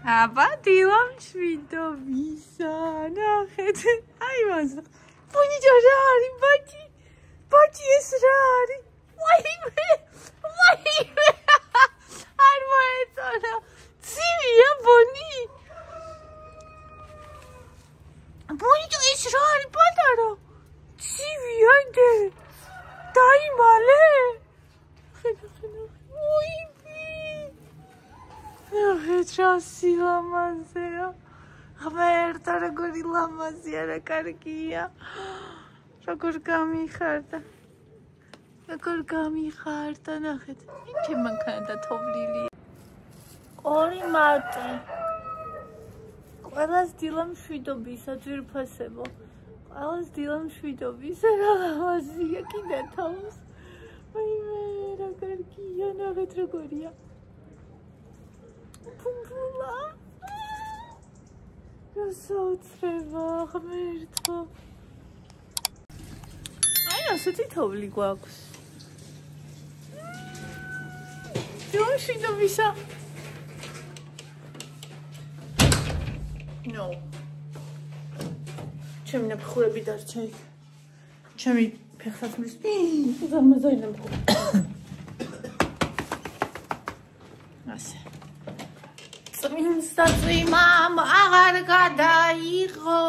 აბა დილამ შვიდობისა ნახეთ აი მასა ბუნიჯო რა არის ბაჭი ეს რა არის ვაიმე არ მოეწონა ცივია ბონი ბუნიჯო ეს რა არის პატარა ცივია იდე დაიმალე ხედა რა სილამაზეა ღმერთო როგორი ლამაზია რა კარგია როგორ გამიხარდა ნახეთ ჩემ მანქანა თოვლილი ორი მარტი ყველას დილამ შვიდობისა ძვირფასებო ყველას დილამ შვიდობისა რა ლამაზია კიდე თავს ვაიმე რა კარგია ნახეთ როგორია Pumpulla. Rozautreva, ღმერთო. აი ასეთი თოვლი გვაქვს. შინდობისა. No. ჩემი ნაფხურები დარჩა იქ. ჩემი ფეხსაცმლის. ზამაზაინა მქო. ასე. წვიმამ აღარ გადაიღო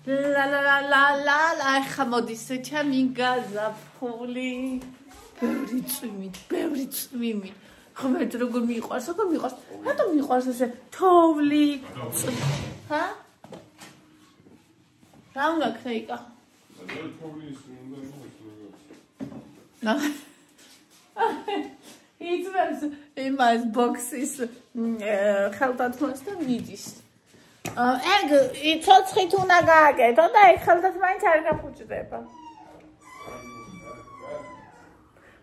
ლა ხა მოდის ჩემი გაზაფხული ბევრი წვიმი ღმერთ როგორ მიყვარს რატომ მიყვარს ასე თოვლი ჰა რა უნდა ქრეიკა იცმებს იმას ბოქსის ხელდათმას და მიდის ეგ ცოცხით უნდა გააკეთო და ეგ ხელდათ მაინც არ გაფუჭდება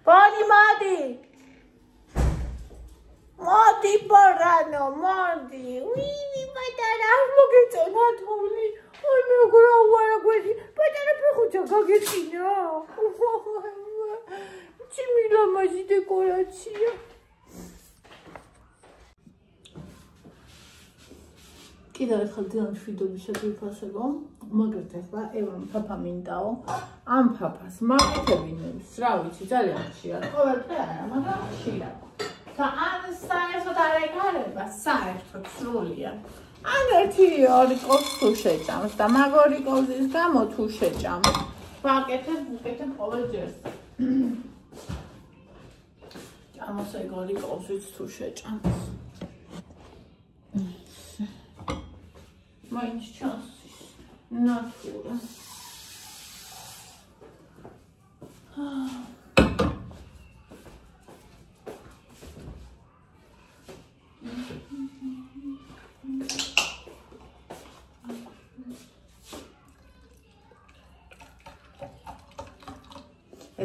ბონი მოდი ბორანო მოდი ვინი პატარა არ მოგეწონა თოვლი ой მეგრა უარაგველი პატარა ფეხუჭა გაგეწინა ჩემი ლამაზი დეკორაცია კიდევ ერთხელ დილამ შვიდობისა ძვირფასებო მაგრამ ახლა ევამ ფაფა მინდაო ამ ფაფას მაკეთებინებს რა ვიცი ძალიან ხშირად ყოველდღე არა მაგრამ ხშირად და ამ საერთოდ არ ეკარება საერთოდ სრულიად ან ერთი ორი კოლს თუ შეჭამს და მაგორი კოლის გამო თუ შეჭამს ვაკეთებ ყოველ ჯერს ამას ეგორი კოლზიც თუ შეჭამს მაინც ჩანს ნატურა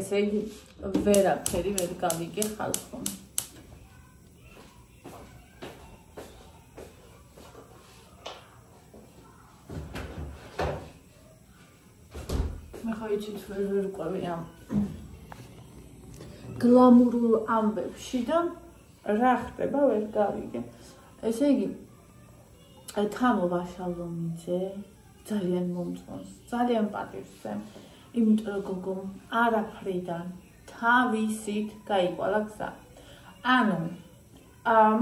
ესე იგი ვერაფერი ვერ გავიგე ხალხო მე ხაიჩით ვერ ყვები ამ გლამურულ ამბებში და რა ხდება ვერ გავიგე ესე იგი თამო ვაშალომიძე ძალიან მომწონს ძალიან პატივს იმიტომ რომ გოგო არაფრიდან თავისით გაიყვალა გზა. ანუ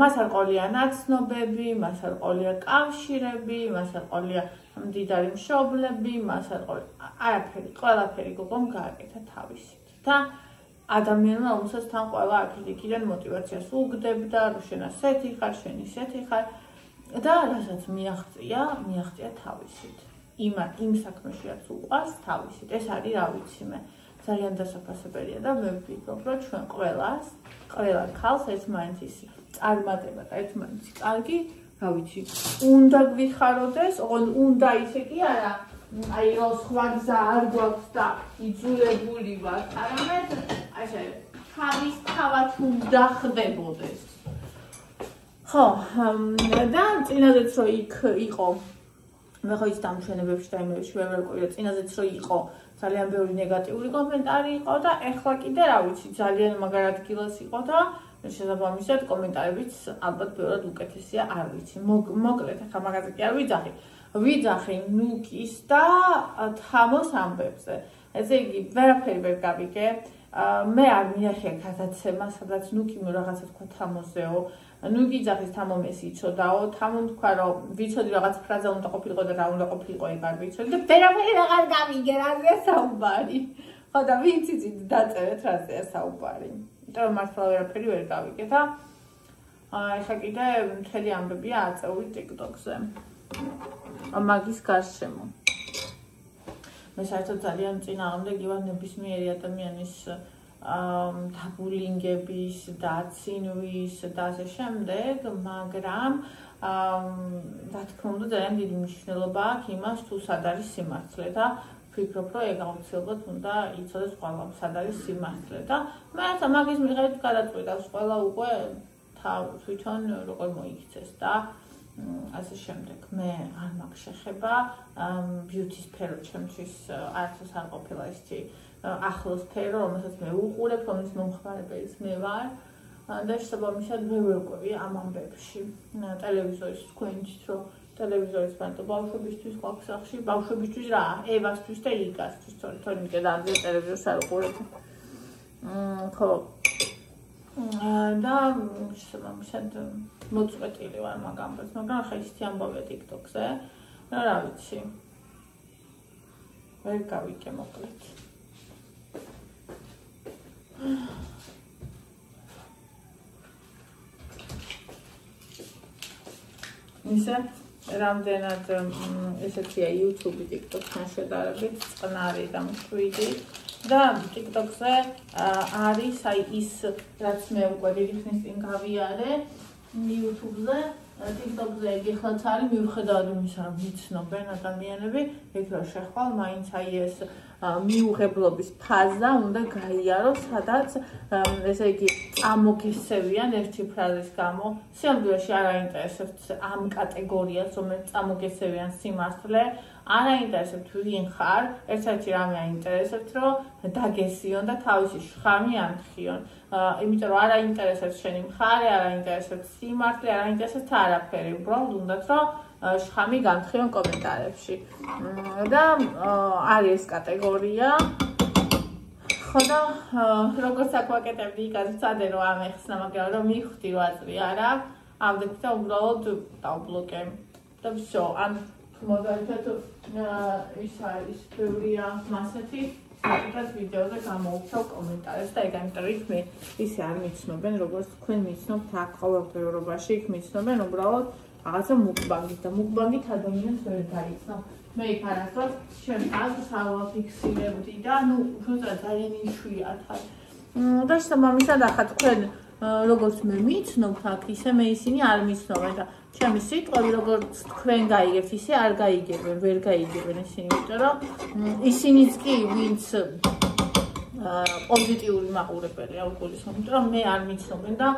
მას არ ყოლია ნაცნობები, მას არ ყოლია კავშირები, მას არ ყოლია მდიდარი მშობლები, მას არ ყოლია არაფერი, ყველაფერი გოგომ გააკეთა თავისით. და ადამიანმა უმცაც თან ყველა აქ-იქიდან მოტივაციას უგდებდა, რომ შენ ასეთი ხარ, შენ ისეთი ხარ და რასაც მიაღწია თავისით. იმ საქმეშიაც უყვარს თავისით. ეს არის რა ვიცი მე. ძალიან დასაფასებელია და მე ვფიქრობ, რომ ჩვენ ყველა ქალს ერთმანეთის წარმატება და ერთმანეთის კარგი, რა ვიცი, უნდა გვიხაროდეს, უნდა ისე კი არა, აი რომ სხვა გზა არ გვაქვს და იძულებული ვარ, არამედ ასე თავის თავად უნდა ხდებოდეს. ხო, და წინაზეც რომ იქ იყო მე ხო ის დამჩვენებებში და იმებში ვერ ვიყავი წინაზეც რომ იყო ძალიან ბევრი ნეგატიური კომენტარი იყო და ეხლა კიდე რა ვიცი ძალიან მაგარ ადგილას იყო და შესაბამისად კომენტარებიც ალბათ ბევრად უკეთესია, არ ვიცი. მოკლედ ახლა მაგაზე კი არ ვიძახი ნუკის და თამოს ამბებზე. ესე იგი, ვერაფერი ვერ გავიგე. მე არ მინახია გადაცემა, სადაც ნუკი რაღაცა თქვა თამოზეო. ნუკი ძახის თამომ ეს იცოდაო, თამომ თქვა რომ ვიცოდი რაღაც ფრაზა უნდა ყოფილიყო და რა უნდა ყოფილიყო ეგ არ ვიცოდი და ვერაფერი აღარ გავიგე რაზეა საუბარი. ხო და ვინც იცით დაწერეთ რაზეა საუბარი. იმიტომ რომ მართლა ვერაფერი ვერ გავიგე და ეხლა კიდე მთელი ამბებია აწეული TikTok-ზე. მაგის გარშემო. მე საერთოდ ძალიან წინააღმდეგი ვარ ნებისმიერი ადამიანის დაბულინგების და ცინვის და ასე შემდეგ, მაგრამ რა თქმა უნდა ძალიან დიდი მნიშვნელობა აქვს იმას თუ სად არის სიმართლე და ვფიქრობ რომ ეგ აუცილებლად უნდა იცოდეს ყველამ სად არის სიმართლე და მე მაგის მიხედვით გადაწყვიტავს ყველა უკვე თვითონ როგორ მოიქცეს და ასე შემდეგ. მე არ მაქვს შეხება ბიუთი სფერო ჩემთვის არცოს არ ყოფილა ისეთი ახლო სფერო, რომელსაც მე უყურებ, რომლის მომხმარებელიც მე ვარ და შესაბამისად მე ვერ ვყვევი ამ ამბებში. ტელევიზორის თქვენ იცით რომ ტელევიზორის მარტო ბავშვებისთვის გვაქვს სახში, ბავშვებისთვის რა, ევასთვის და იგასთვის, თორემ და ტელევიზორს არ უყურებ. ხო და შესაბამისად მოწყვეტილი ვარ მაგ ამბებს, მაგრამ ახლა ისეთი ამბავია TikTok-ზე, რა ვიცი. ვერ გავიგე მოკლედ. ისე რამდენად ესეთია YouTube, TikTok-თან შედარებით წყნარი და მშვიდი და TikTok-ზე არის აი ის რაც მე უკვე დიდი ხნის წინ გავიარე YouTube-ზე, TikTok-ზე ეხლაც არის მიუხედავად იმისა, რომ ვიცნობენ ადამიანები, ეგ რა შეხვალ მაინც აი ეს მიუღებლობის ფაზა უნდა გაიაროს, სადაც ესე იგი წამოგესევიან ერთი ფრაზის გამო. სიამბილეში არ აინტერესებთ ამ კატეგორიას, რომელიც წამოგესევიან სიმართლე, არ აინტერესებთ ვინ ხარ, ერთ-ერთი რამე აინტერესებთ, რომ დაგესიონ და თავისი შხამი ამხიონ. იმიტომ რომ არ აინტერესებთ შენი მხარე, არ აინტერესებთ სიმართლე, არ აინტერესებთ არაფერი, უბრალოდ უნდათ რომ შხამი გამხიონ კომენტარებში. და არის ეს კატეგორია. ხო და როგორც აქ ვაკეთებდი, გაცადე რომ ამეხსნა, მაგრამ რომ მივხვდი რომ აზრი არ აქვს, ამბობთ და უბრალოდ დავბლოკე. და всё, ან მაგალითად ის არის ბევრია მასეთი საკუთარ ვიდეოზე გამოუცავ კომენტარებს და ეგ ამიტომ მე ისე არ მიცნობენ, როგორც თქვენ მიცნობთ აქ ყოველდღიურობაში, იქ მიცნობენ უბრალოდ რაღაცა მუკბანგით და მუკბანგით ადამიანს ვერ გაიცნობ. მე იქ არასდროს ჩემ აზრს ავაფიქსირებდი და ძალიან იშვიათად. და შესაბამისად ახლა თქვენ როგორც მე მიცნობ აქ, ისე მე ისინი არ მიცნობენ და ჩემი სიტყვები როგორც თქვენ გაიგებთ, ისე არ გაიგებენ, ვერ გაიგებენ ისინი, იმიტომ რომ ისინიც კი ვინც პოზიტიური მაყურებელია უგულისხმობ, იმიტომ რომ მე არ მიცნობენ და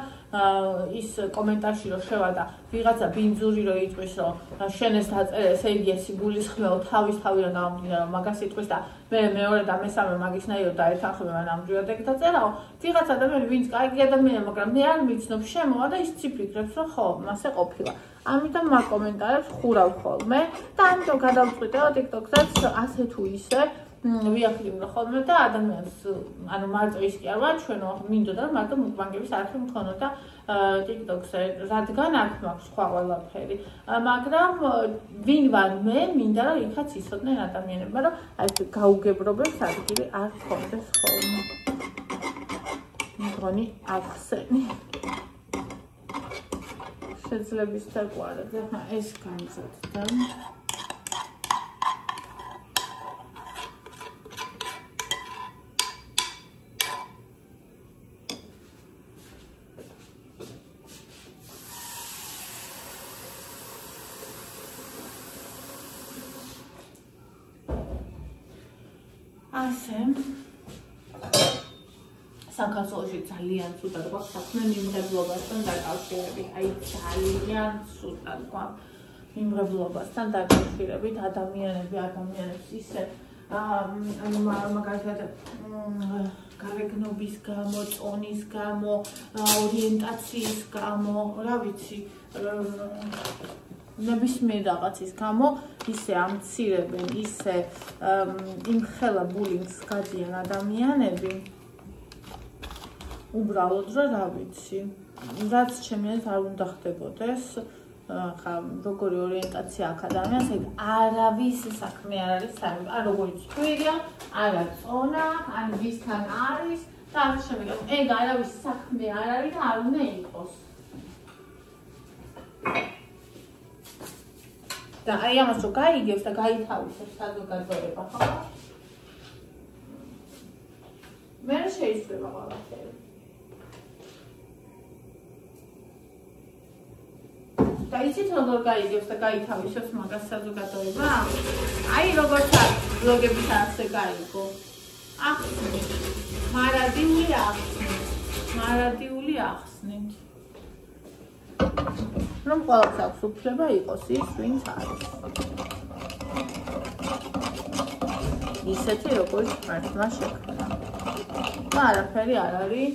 ის კომენტარში რომ შევადა ვიღაცა ბინძური რომ იტყვის რომ შენ ეს დაწერე, ესე იგი ეს იგულისხმეო თავის თავი რომ დამამდინარო მაგას იტყვის და მე მეორე და მესამე მაგისნაირად დაეთანხმება ნამდვილად ეგ დაწერაო. ვიღაც ადამიანი ვინც კარგი ადამიანია, მაგრამ მე არ მიცნობ, შემოვა და ის ციფრებს რომ ხო, მასე ყოფილა. ამიტომ მაგ კომენტარებს ხურავ ხოლმე და ამიტომ გადავწყვიტე TikTok-საც ასე თუ ისე ვიახლიმო ხოლმე და ადამიანს ანუ მარტო ის კი არ ვარ ჩვენო მინდოდა რომ მარტო მუკბანგების არხი მქონოდა TikTok-ზე რადგან აქ მაქვს სხვა ყველაფერი მაგრამ ვინ ვარ მე მინდა რომ იქაც იცოდნენ ადამიანები რომ აი ეს გაუგებრობებს ადგილი არ გქონდეს ხოლმე მგონი ახსენი შეძლების დაგვარად ეს განზრდა ასე საქართველოში ძალიან ცუდად გვაქვს საქმე მიმღებლობასთან დაკავშირებით, აი ძალიან ცუდად გვაქვს მიმღებლობასთან დაკავშირებით ადამიანებს ისე ანუ მაგალითად გარეგნობის გამო, წონის გამო, ორიენტაციის გამო, რა ვიცი, ნებისმიერ რაღაცის გამო ისე ამცირებენ, ისე იმხელა ბულინგს გაძიან ადამიანები. უბრალოდ რა ვიცი, რაც ჩემი აზრით არ უნდა ხდებოდეს. ხა როგორი ორიენტაცია აქვს ადამიანს, ეგ არავის საქმე არ არის, ან როგორი ცხვირია, არა წონა, ან ვისთან არის და ამის შემდეგ ეგ არავის საქმე არ არის და არ უნდა იყოს. და აი ამას რო გაიგებს და გაითავისებს საზოგადოება, ხო? მე შეიძლება ყველაფერი. და იცით როგორ გაიგებს და გაითავისებს მაგას საზოგადოება? აი როგორც არის ბლოგების ასე გაიგო. ახსნით. მარადიული ახსნით. რომ ყველას აქვს უფლება იყოს ის, ვინც არის. ისეთი როგორც ღმერთმა შექმნა. და არაფერი არ არის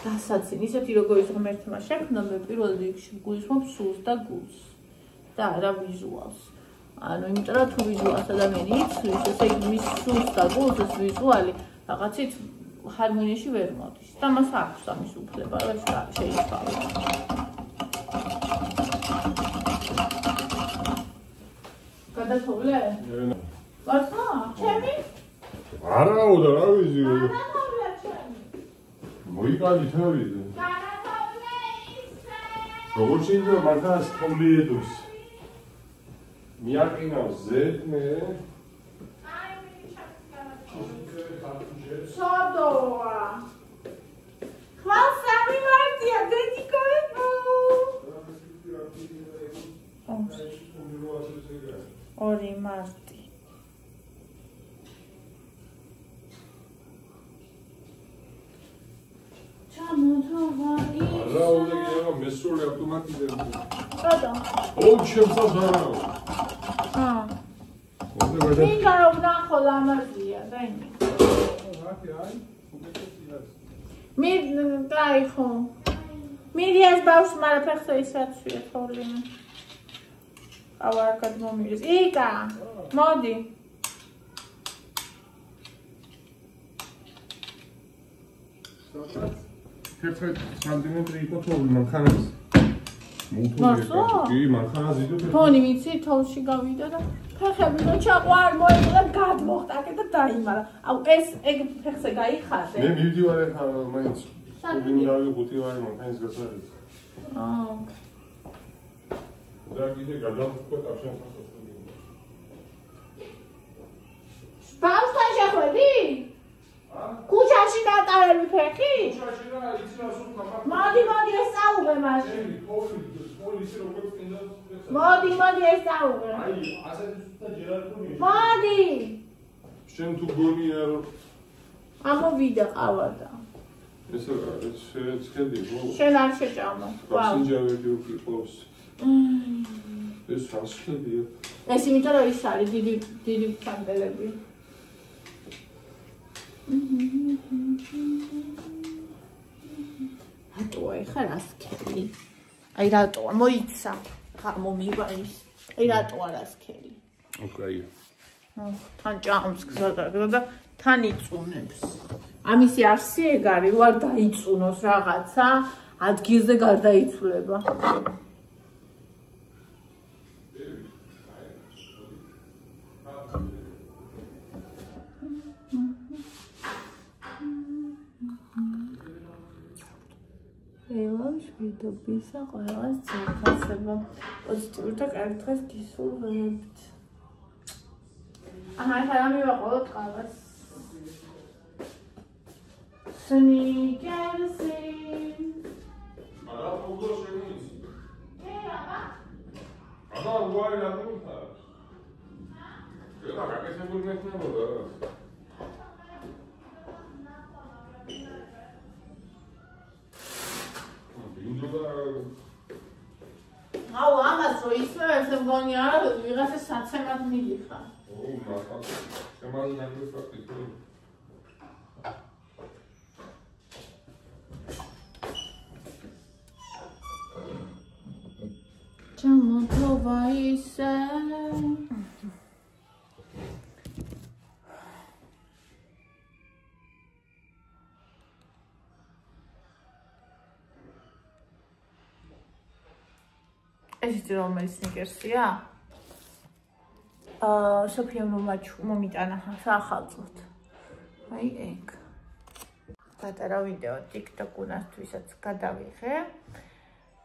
დასაცინი, ისეთი როგორც ღმერთმა შექმნა, მე პირველ რიგში გულისხმობ სულს და გულს და არა ვიზუალს. ანუ იმიტომ რომ თუ ვიზუალს ადამიანი იცვლის, ესე იგი მის სულს და გულს ეს ვიზუალი რაღაცით ჰარმონიაში ვერ მოდის. და მას აქვს ამის უფლება, რომ შეიცვალოს. გადათოვლე? ვარსა? ჩემი? არაო და რა ვიცი. გადათოვლე ჩემი. მოიკალი თავიზე. გადათოვლე ისე. როგორ შეიძლება მაგას თოვლიედოს? მიაყინავს ზეთმე. აი მიჩაკი. სოდოა. ხვალ სამი მარტია დედიკოებო. ორი მარტი. ჩამოთოვარი. არაო და გიამა მესროლი ავტომატიზებული. გადო. ოუ შემწავს არაო. მინდა რომ ნახო ლამაზია და იმი. კაი ხო. მიდიას ბავშვს მარა ფეხზე ისაცვია თოვლინი. ავარ გადმომირის. იკა, მოდი. Perfect სანტიმეტრი იყო თოვლი მანქანას. კი, მანქანას იდო. თონი ვიცი, თოლში გავიდა და ფეხები რო ჩაყვარ მოეწყდა გადმოხტაკე და დაიმარა. აუ ეს ეგ ფეხზე გაიხადე. მე მივდივარ ახლა მაინც. მინდავი 5 ვარი მანქანის გასაღებით. და კიდე გადავხდა თავშენ სასწავლო. ბავშვთან შეხვედი? ქუჩაში დატარები ფეხი? ქუჩაში რა იცი რა სულთა მაგ. მოდი ესაუღე მაშინ. მოდი ესაუღე. აი, ასეთი სულთა ჯერ არ გონია. მოდი. შენ თუ გონია რომ ამოვიდა ყავარდა. ეს შეეცხედი ხო? შენ არ შეჭამა. ვასინჯავი გიყავს. ეს რასხებია? ეს იმიტომ რომ ის არის დიდი კანდელები. რატოა ეხა რასქელი? აი რატოა მოიცა? გამომივა ის. აი რატოა რასქელი? ოკეი. თან ჭამს გზადაგდა და თან იწუნებს. ამისი არსი ეგ არის, რომ არ დაიწუნოს რაღაცა, ადგილზე გარდაიცვლება. ევალ შვიდობისა ყველას ძირფასება პოზიტიურ და კარგ დღეს გისურვებთ. აჰა, ხა მივაყოლოთ ყავას. სნიკერსი. არა პოვდო შემოიცი. აბა. აბა უარი რა გულთა. ეხლა გაკეთებული მექნებოდა. აუ ამას რო ისმევებს მგონი არა ვიღაცა საცემად მიდიხარ. ო, მაგას შემალი ნაგვიფაქტი თუ. მადლობა ისე. ეს იცი რომელი სნიკერსია? სოფიამ მომიტანა სახალწლოდ. აი ეგ. პატარა ვიდეო TikTok-უნასთვისაც გადავიღე.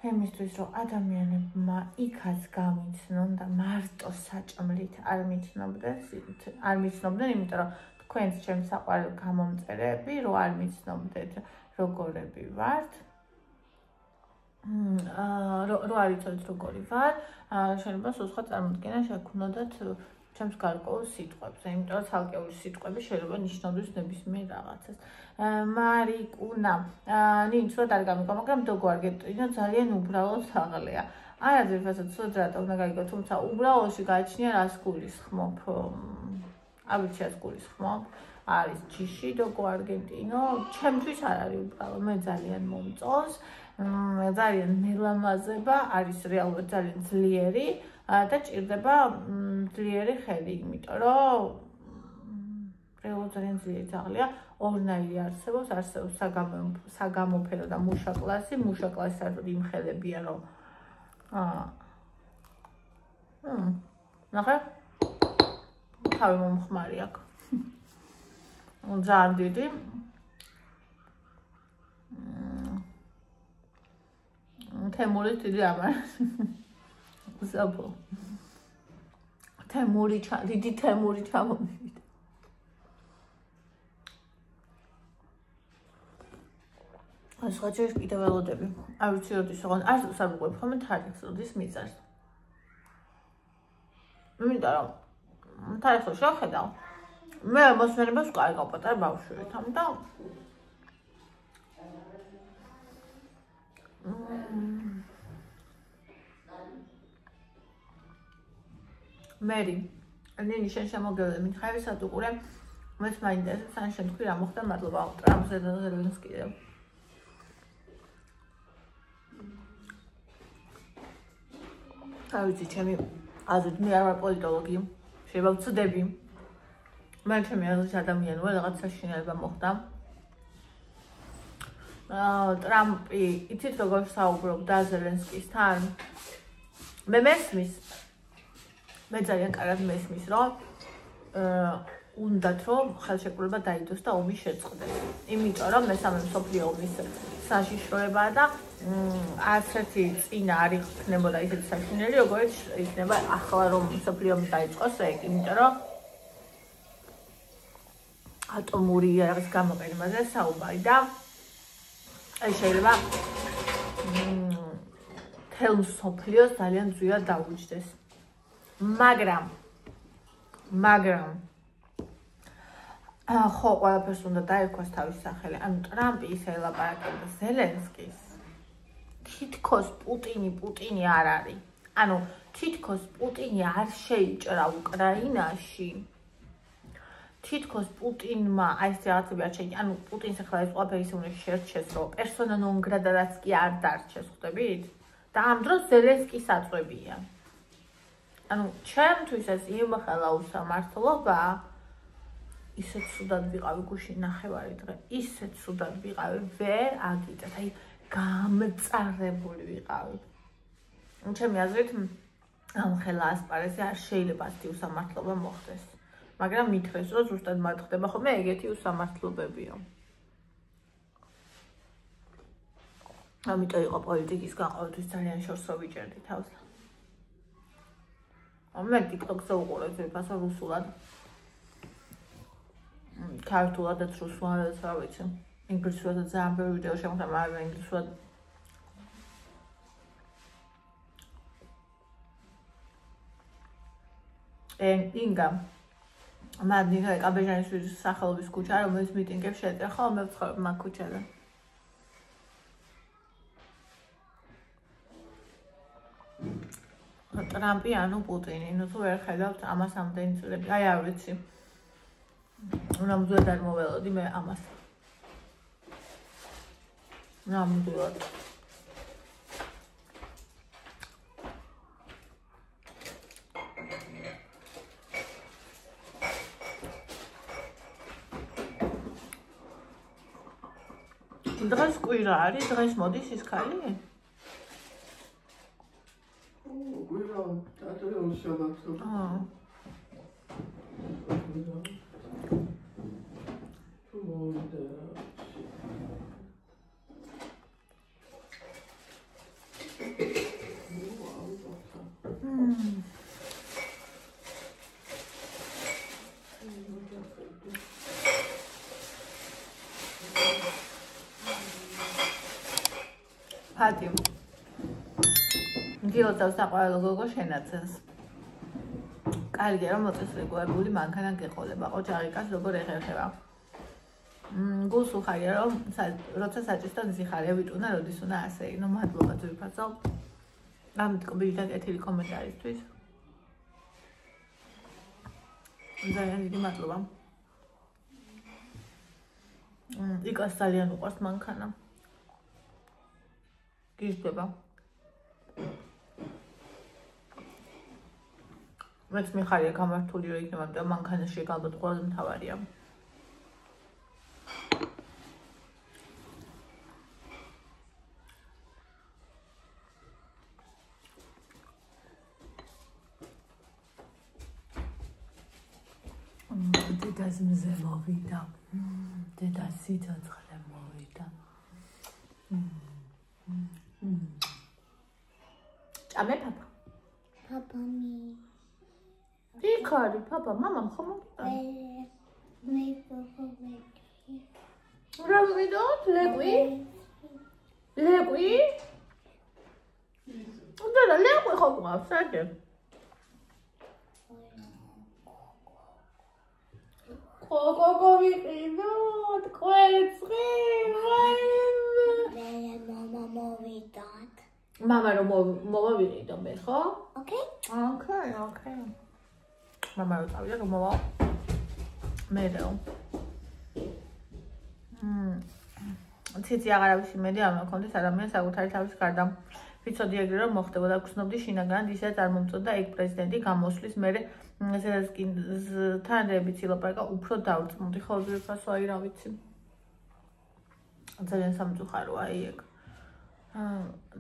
Εμისთვის რომ ადამიანებმა იქაც გამიცნონ და მარტო საჭმლით არ მიცნობდნენ, იმიტომ რომ თქვენს ჩემს საყვარელ გამომწერები რო არ მიცნობდეთ როგორები ვართ. რო არ იცოდეთ როგორი ვარ, შეიძლება სულ სხვა წარმოდგენა შექმნოდათ ჩემს გარკვეულ სიტყვებზე, იმიტომ რომ ცალკეული სიტყვები შეიძლება ნიშნავდეს ნებისმიერ რაღაცას. მარიკუნა, ნინც რა არ გამიგო, მაგრამ დოგვარგეტინო ძალიან უბრალოდ აღლია. არა ძირფასად სოდრატა უნდა გაიგო, თუმცა უბრალოში გააჩნია რას გულისხმობ. ავიცი რას გულისხმობ. არის ჯიში დოგვარგეტინო, ჩემთვის არ არის უბრალო, მე ძალიან მომწონს. ძალიან მელამაზება, არის რეალურად ძალიან ძლიერი და ჭირდება ძლიერი ხედი, იმიტომ რომ რეალურად ძალიან ძლიერი ძაღლია, ორნაირი არსებობს საგამოფენო და მუშა კლასი, მუშა კლასი საერთოდ იმხელებია, რომ ნახე, თავი მომხმარი აქვს. ძალიან დიდი. თემური დიდი ამარ. ზაბო. დიდი თემური ჩამოვიდა. ეს ხაჭის კიდევ ველოდები. არ ვიცი როდის ოღონ არ ვსარუყვებ ხოლმე თარიღს როდის მიწარს. იმიტომ რომ თარიღს შევხედავ. მე მოსმენებას ვკარგავ პატარა ბავშვებით, ამიტომ მერი, ნინი შენ შემოგევლე მითხარი სატუყურე, მეც მაინტერესებს ან შენ თქვი რა მოხდა, მადლობა ტრამპზე და ზელენს კიდევ. არ ვიცი, ჩემი აზრით მე არ ვარ პოლიტოლოგი, შეიძლება ვწდები. მე ჩემი აზრით ადამიანი ვარ, რაღაც საშინელება მოხდა. ტრამპი, იცით როგორ საუბრობდა ზელენსკისთან? მე მესმის. მე ძალიან კარგად მესმის, რომ უნდათ რომ ხელშეკრულება დაიდოს და ომი შეწყდეს. იმიტომ რომ მესამე მსოფლიო ომის საშიშროებაა და არც ერთი წინა არ იქნებოდა ისეთი საშინელი, როგორც იქნება ახლა რომ მსოფლიო ომი დაიწყოს ეგ, იმიტომ რომ ატომური რაღაც გამოყენებაზე საუბარი და აი შეიძლება თელ მსოფლიოს ძალიან ძვირად დაუჯდეს. მაგრამ ხო, ყველაფერს უნდა დაერქვას თავის სახელი. ანუ ტრამპი ისე ელაპარაკებდა ზელენსკის. თითქოს პუტინი არ არის. ანუ თითქოს პუტინი არ შეიჭრა უკრაინაში. თითქოს პუტინმა აი ეს რაღაცები არ შეიჭრა. ანუ პუტინს ახლა ეს ყველაფერი ისე უნდა შერჩეს, რომ პერსონა ნონ გრატაც კი არ დარჩეს, ხვდებით? და ამ დროს ზელენსკის აწვევია. ანუ ჩემთვის ეს იმხელა უსამართლობა ისეთ სუდად ვიყავი გუშინ ნახევარი დღე, ისეთ სუდად ვიყავი, ვერ აგიტეთ, აი გამწარებული ვიყავი. ჩემი აზრით ამ ხელა ასპარეზზე არ შეიძლება ასეთი უსამართლობა მოხდეს. მაგრამ მითხრეს, რომ ზუსტად მათ ხდება ხოლმე ეგეთი უსამართლობებიო. ამიტომ იყო პოლიტიკისგან ყოველთვის ძალიან შორს რო ვიჭერდი თავს. მე TikTok-ზე უყურებ ზეფასო რუსულად. ქართულადაც რუსულადაც რა ვიცი. ინგლისურადაც ძალიან ბევრი ვიდეო შემოხდა, მაგრამ ინგლისურად ინგა მადნიხა კაბეჟანიშვილის სახელობის ქუჩა, რომელიც მიტინგებს შეეწერ ხოლმე ვცხოვრობ მაგ ქუჩაზე. ტრამპი ანუ პუტინი, ნუ თუ ვერ ხედავთ ამას ამდენი წლები, აი არ ვიცი. ნამდვილად არ მოველოდი მე ამას. ნამდვილად. დღეს კვირა არის, დღეს მოდის ის ქალი? კვირა, დაწერილ შაბათს. ფატი. გილოცავს საყვარელ გოგო შენაცენს. კარგია რომ მოწესრიგებული მანქანა გეყოლება, ოჯახიკაც როგორ ეხერხება. გულს უხარია რომ როცა საჭისთან ზიხარია ვიტუნა როდის უნდა ასე იქნო. მადლობა ძვირფასო. გამიტკობილი და კეთილი კომენტარისთვის. ძალიან დიდი მადლობა. იკას ძალიან უყვარს მანქანა. გიჟდება. მეც მიხარია გამართული რომ იქნება, მაგრამ მანქანაში ალბათ ყველაზე მთავარია. დედას მზე მოვიდა. დედას სიცოცხლე მოვიდა. ჭამე პაპა. Papa me. იქარი პაპა, მამამ ხომ მოვიდა? Me papa me. რა ვიდოთ? ლეკვი? ლეკვი? და ლეკვი ხო გვაქვს, საერთოდ? Кого ვიყიდოთ? ყვეცხი, Mama მოვიდოთ. მამა რომ მოვავიყიდო მე, ხო? Okay? Okay. მამა რომ წავიდა რომ მოვა მე რო. ციცი აღარავის იმედი არ მქონდეს ადამიანს საკუთარი თავის გარდა. ვიცოდი ეგრე რომ მოხდებოდა, გრძნობდი შინაგანად ისედაც არ მომწონდა ეგ პრეზიდენტი გამოსვლის მერე ზელენსკისთან რებიც ილაპარაკა უფრო დავრწმუნდი. ხო ძვირფასო აი რა ვიცი. ძალიან სამწუხაროა ეგ.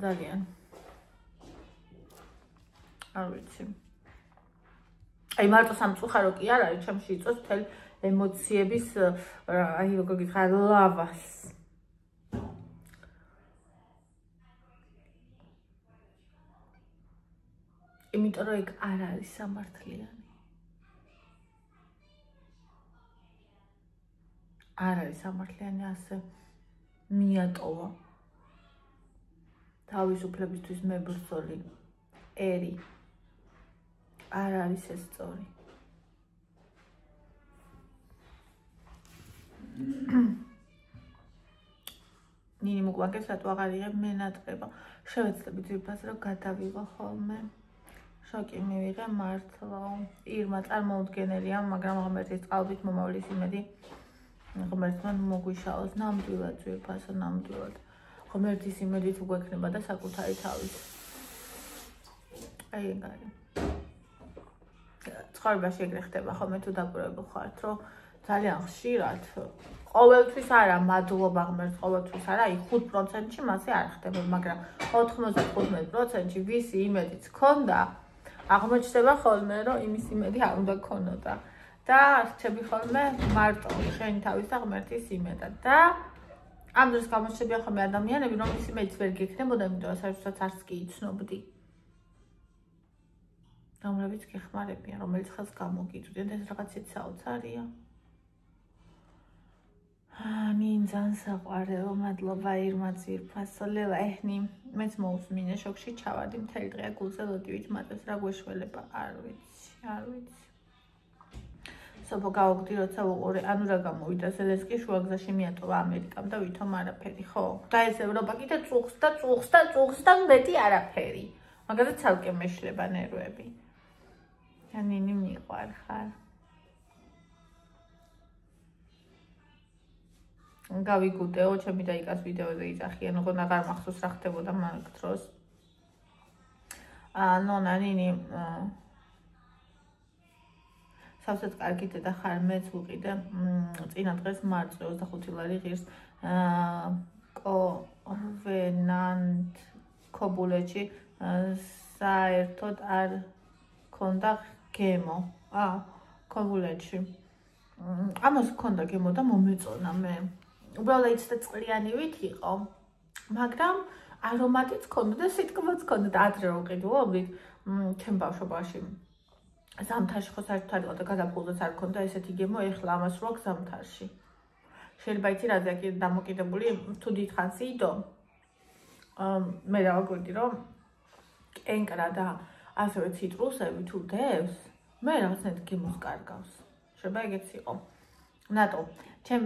ძალიან. არ ვიცი. აი მარტო სამწუხარო კი არ არის, ჩემში იწვევს მთელი ემოციების აი როგორ გითხრა ლავას. იმიტომ რომ ეგ არ არის სამართლიანი. არ არის სამართლიანი ასე მიატოვა. თავისუფლებისთვის მებრძოლი ერი. არ არის ეს სწორი. ნინი მოგვაგებს რატო აღარ იღებ მენატრება. შევეცდები ძირფას რომ გადავიღო ხოლმე. შოკი მივიღე მართლა. ირმა წარმოუდგენელია, მაგრამ ღმერთის წყალობით მომავლის იმედი. ღმერთმა მოგვიშალოს ნამდვილად ძვირფასო ნამდვილად. ღმერთის იმედით უგვექნება და საკუთარი თავით. აი ეგ არის. ცხოვრებაში ეგრე ხდება ხოლმე თუ დაკვირვებულ ხართ, რომ ძალიან ხშირად ყოველთვის არა მადლობა ღმერთს, ყოველთვის არა, აი 5%-ში მასე არ ხდება, მაგრამ 95%-ში ვისი იმედიც ქონდა, აღმოჩნდება ხოლმე, რომ იმის იმედი არ უნდა ქონოდა. და რჩები ხოლმე მარტო შენი თავის და ღმერთის იმედად. და ამ დროს გამოჩნდებიან ხოლმე ადამიანები, რომლის იმედიც ვერ გექნებოდა, იმიტომ რომ საერთოდ არც კი იცნობდი. რომლებიც გეხმარებიან, რომელიც ხელს გამოგიწვდიან, ეს რაღაცით საოცარია. ნინ ძალიან საყვარელო, მადლობა ირმა ძვირფასო, ლელა ეჰნი, მეც მოусმინე შოქში ჩავარდი, მთელი დღეა გულზე ლოდივით მატებს, რა გვეშველება, არ ვიცი. სოფო გავოგდი, როცა უყურე, ანუ რა გამოვიდა, ზელენსკი შუაგზაში მიატოვა ამერიკამ და ვითომ არაფერი, ხო? და ეს ევროპა კიდე წუხს და მეტი არაფერი. მაგაზე ცალკე მეშლება ნერვები. ნინი მიყვარხარ. გავიგუტეო, ჩემი და იკას ვიდეოზე იძახიან, ოღონდ აღარ მახსოვს რა ხდებოდა მაგ დროს. ნონა ნინი სავსეთ კარგი დედა ხარ, მეც ვუყიდე წინა დღეს მარწვე 25 ლარი ღირს კოვენანტ ქობულეთში საერთოდ არ ქონდა გემო. ქობულეთში. ამას ქონდა გემო და მომეწონა მე. უბრალოდ იცი და წყლიანივით იყო. მაგრამ არომატიც ქონდა და სიტყვაც ქონდა და ადრე რო ყიდულობდით ჩემ ბავშვობაში. ზამთარში ხო საერთოდ არ იყო და გადაფულდაც არ ქონდა ესეთი გემო, ეხლა ამას რო აქვს ზამთარში. შეიძლება იცი რა ზაკი დამოკიდებული თუ დიდხანს იდო. მე დავაკვირდი რომ კენკრა და ასევე ციტრუსები თუ დევს, მე რაღაცნაირად გემოს კარგავს. შეიძლება ეგეც იყო. ნატო, ჩემ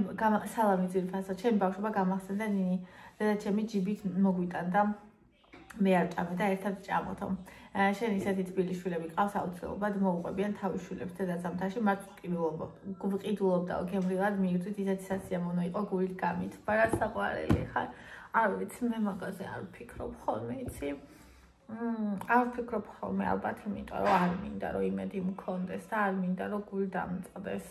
სალამი ძირფასო, ჩემ ბავშვობა გამახსენდა ნინი. დედაჩემი ჯიბით მოგვიტანდა მე არ ჭამე და ერთად ჭამოთო. შენ ისეთი თბილი შვილები ყავს აუცილებლად მოუყვებიან თავის შვილებს დედაცამთაში მათ ვყიდულობდაო გემრიელად მიირთვით ისეთი სასიამოვნო იყო გულით გამით. პარასაყვარელი ხარ. არ ვიცი მე მაგაზე არ ვფიქრობ ხოლმე იცი. არ ვფიქრობ ხოლმე ალბათ იმიტომ რომ არ მინდა რომ იმედი მქონდეს და არ მინდა რომ გული დამწყდეს.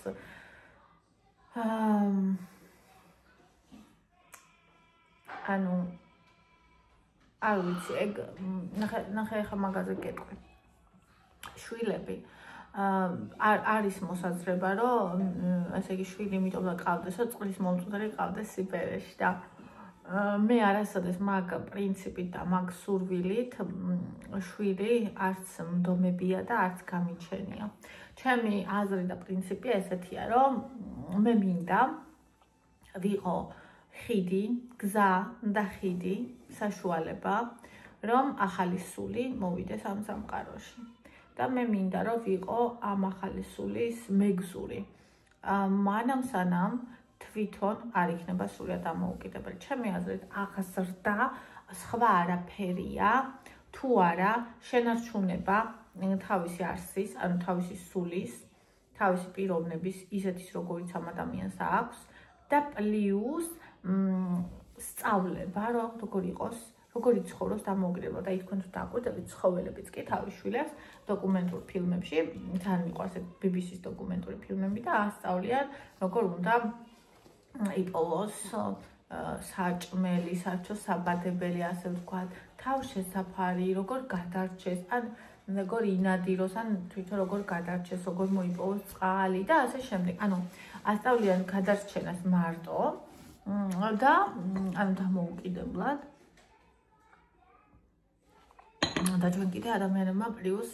ანუ არ ვიცი ეგ ნახე ახლა მაგაზე გეტყვი. შვილები არის მოსაზრება რომ ასე იგი შვილი იმიტომ რომ ყავდეს რომ წყლის მომწოდარი ყავდეს სიბერეში და მე არასოდეს მაგ პრინციპით და მაგ სურვილით შვილი არც მდომებია და არც გამიჩენია. ჩემი აზრი და პრინციპი ესეთია რომ მე მინდა ვიყო ხიდი, გზა და ხიდი, საშუალება, რომ ახალი სული მოვიდეს ამ სამყაროში. და მე მინდა რომ ვიყო ამ ახალი სულის მეგზური. მანამ სანამ თვითონ არ იქნება სრულად დამოუკიდებელი. ჩემი აზრით აღზრდა სხვა არაფერია, თუ არა შენარჩუნება თავისი არსის, ანუ თავისი სულის, თავისი პიროვნების, ისეთის როგორიც ამ ადამიანს აქვს და პლუს სწავლება, რომ როგორ იყოს, როგორ იცხოვროს დამოუკიდებლად და თქვენ თუ დააკვირდებით ცხოველებიც კი თავის შვილებს დოკუმენტურ ფილმებში, თან მიყვარს BBC-ს დოკუმენტური ფილმები და ასწავლიან როგორ უნდა იპოვოს საჭმელი, საჭო საბადებელი, ასე ვთქვათ, თავშესაფარი, როგორ გადარჩეს, ან როგორ ინადიროს, ან თვითონ როგორ გადარჩეს, როგორ მოიპოვოს წყალი და ასე შემდეგ. ანუ ასწავლიან გადარჩენას მარტო და ანუ დამოუკიდებლად და ჩვენ კიდე ადამიანებმა პლუს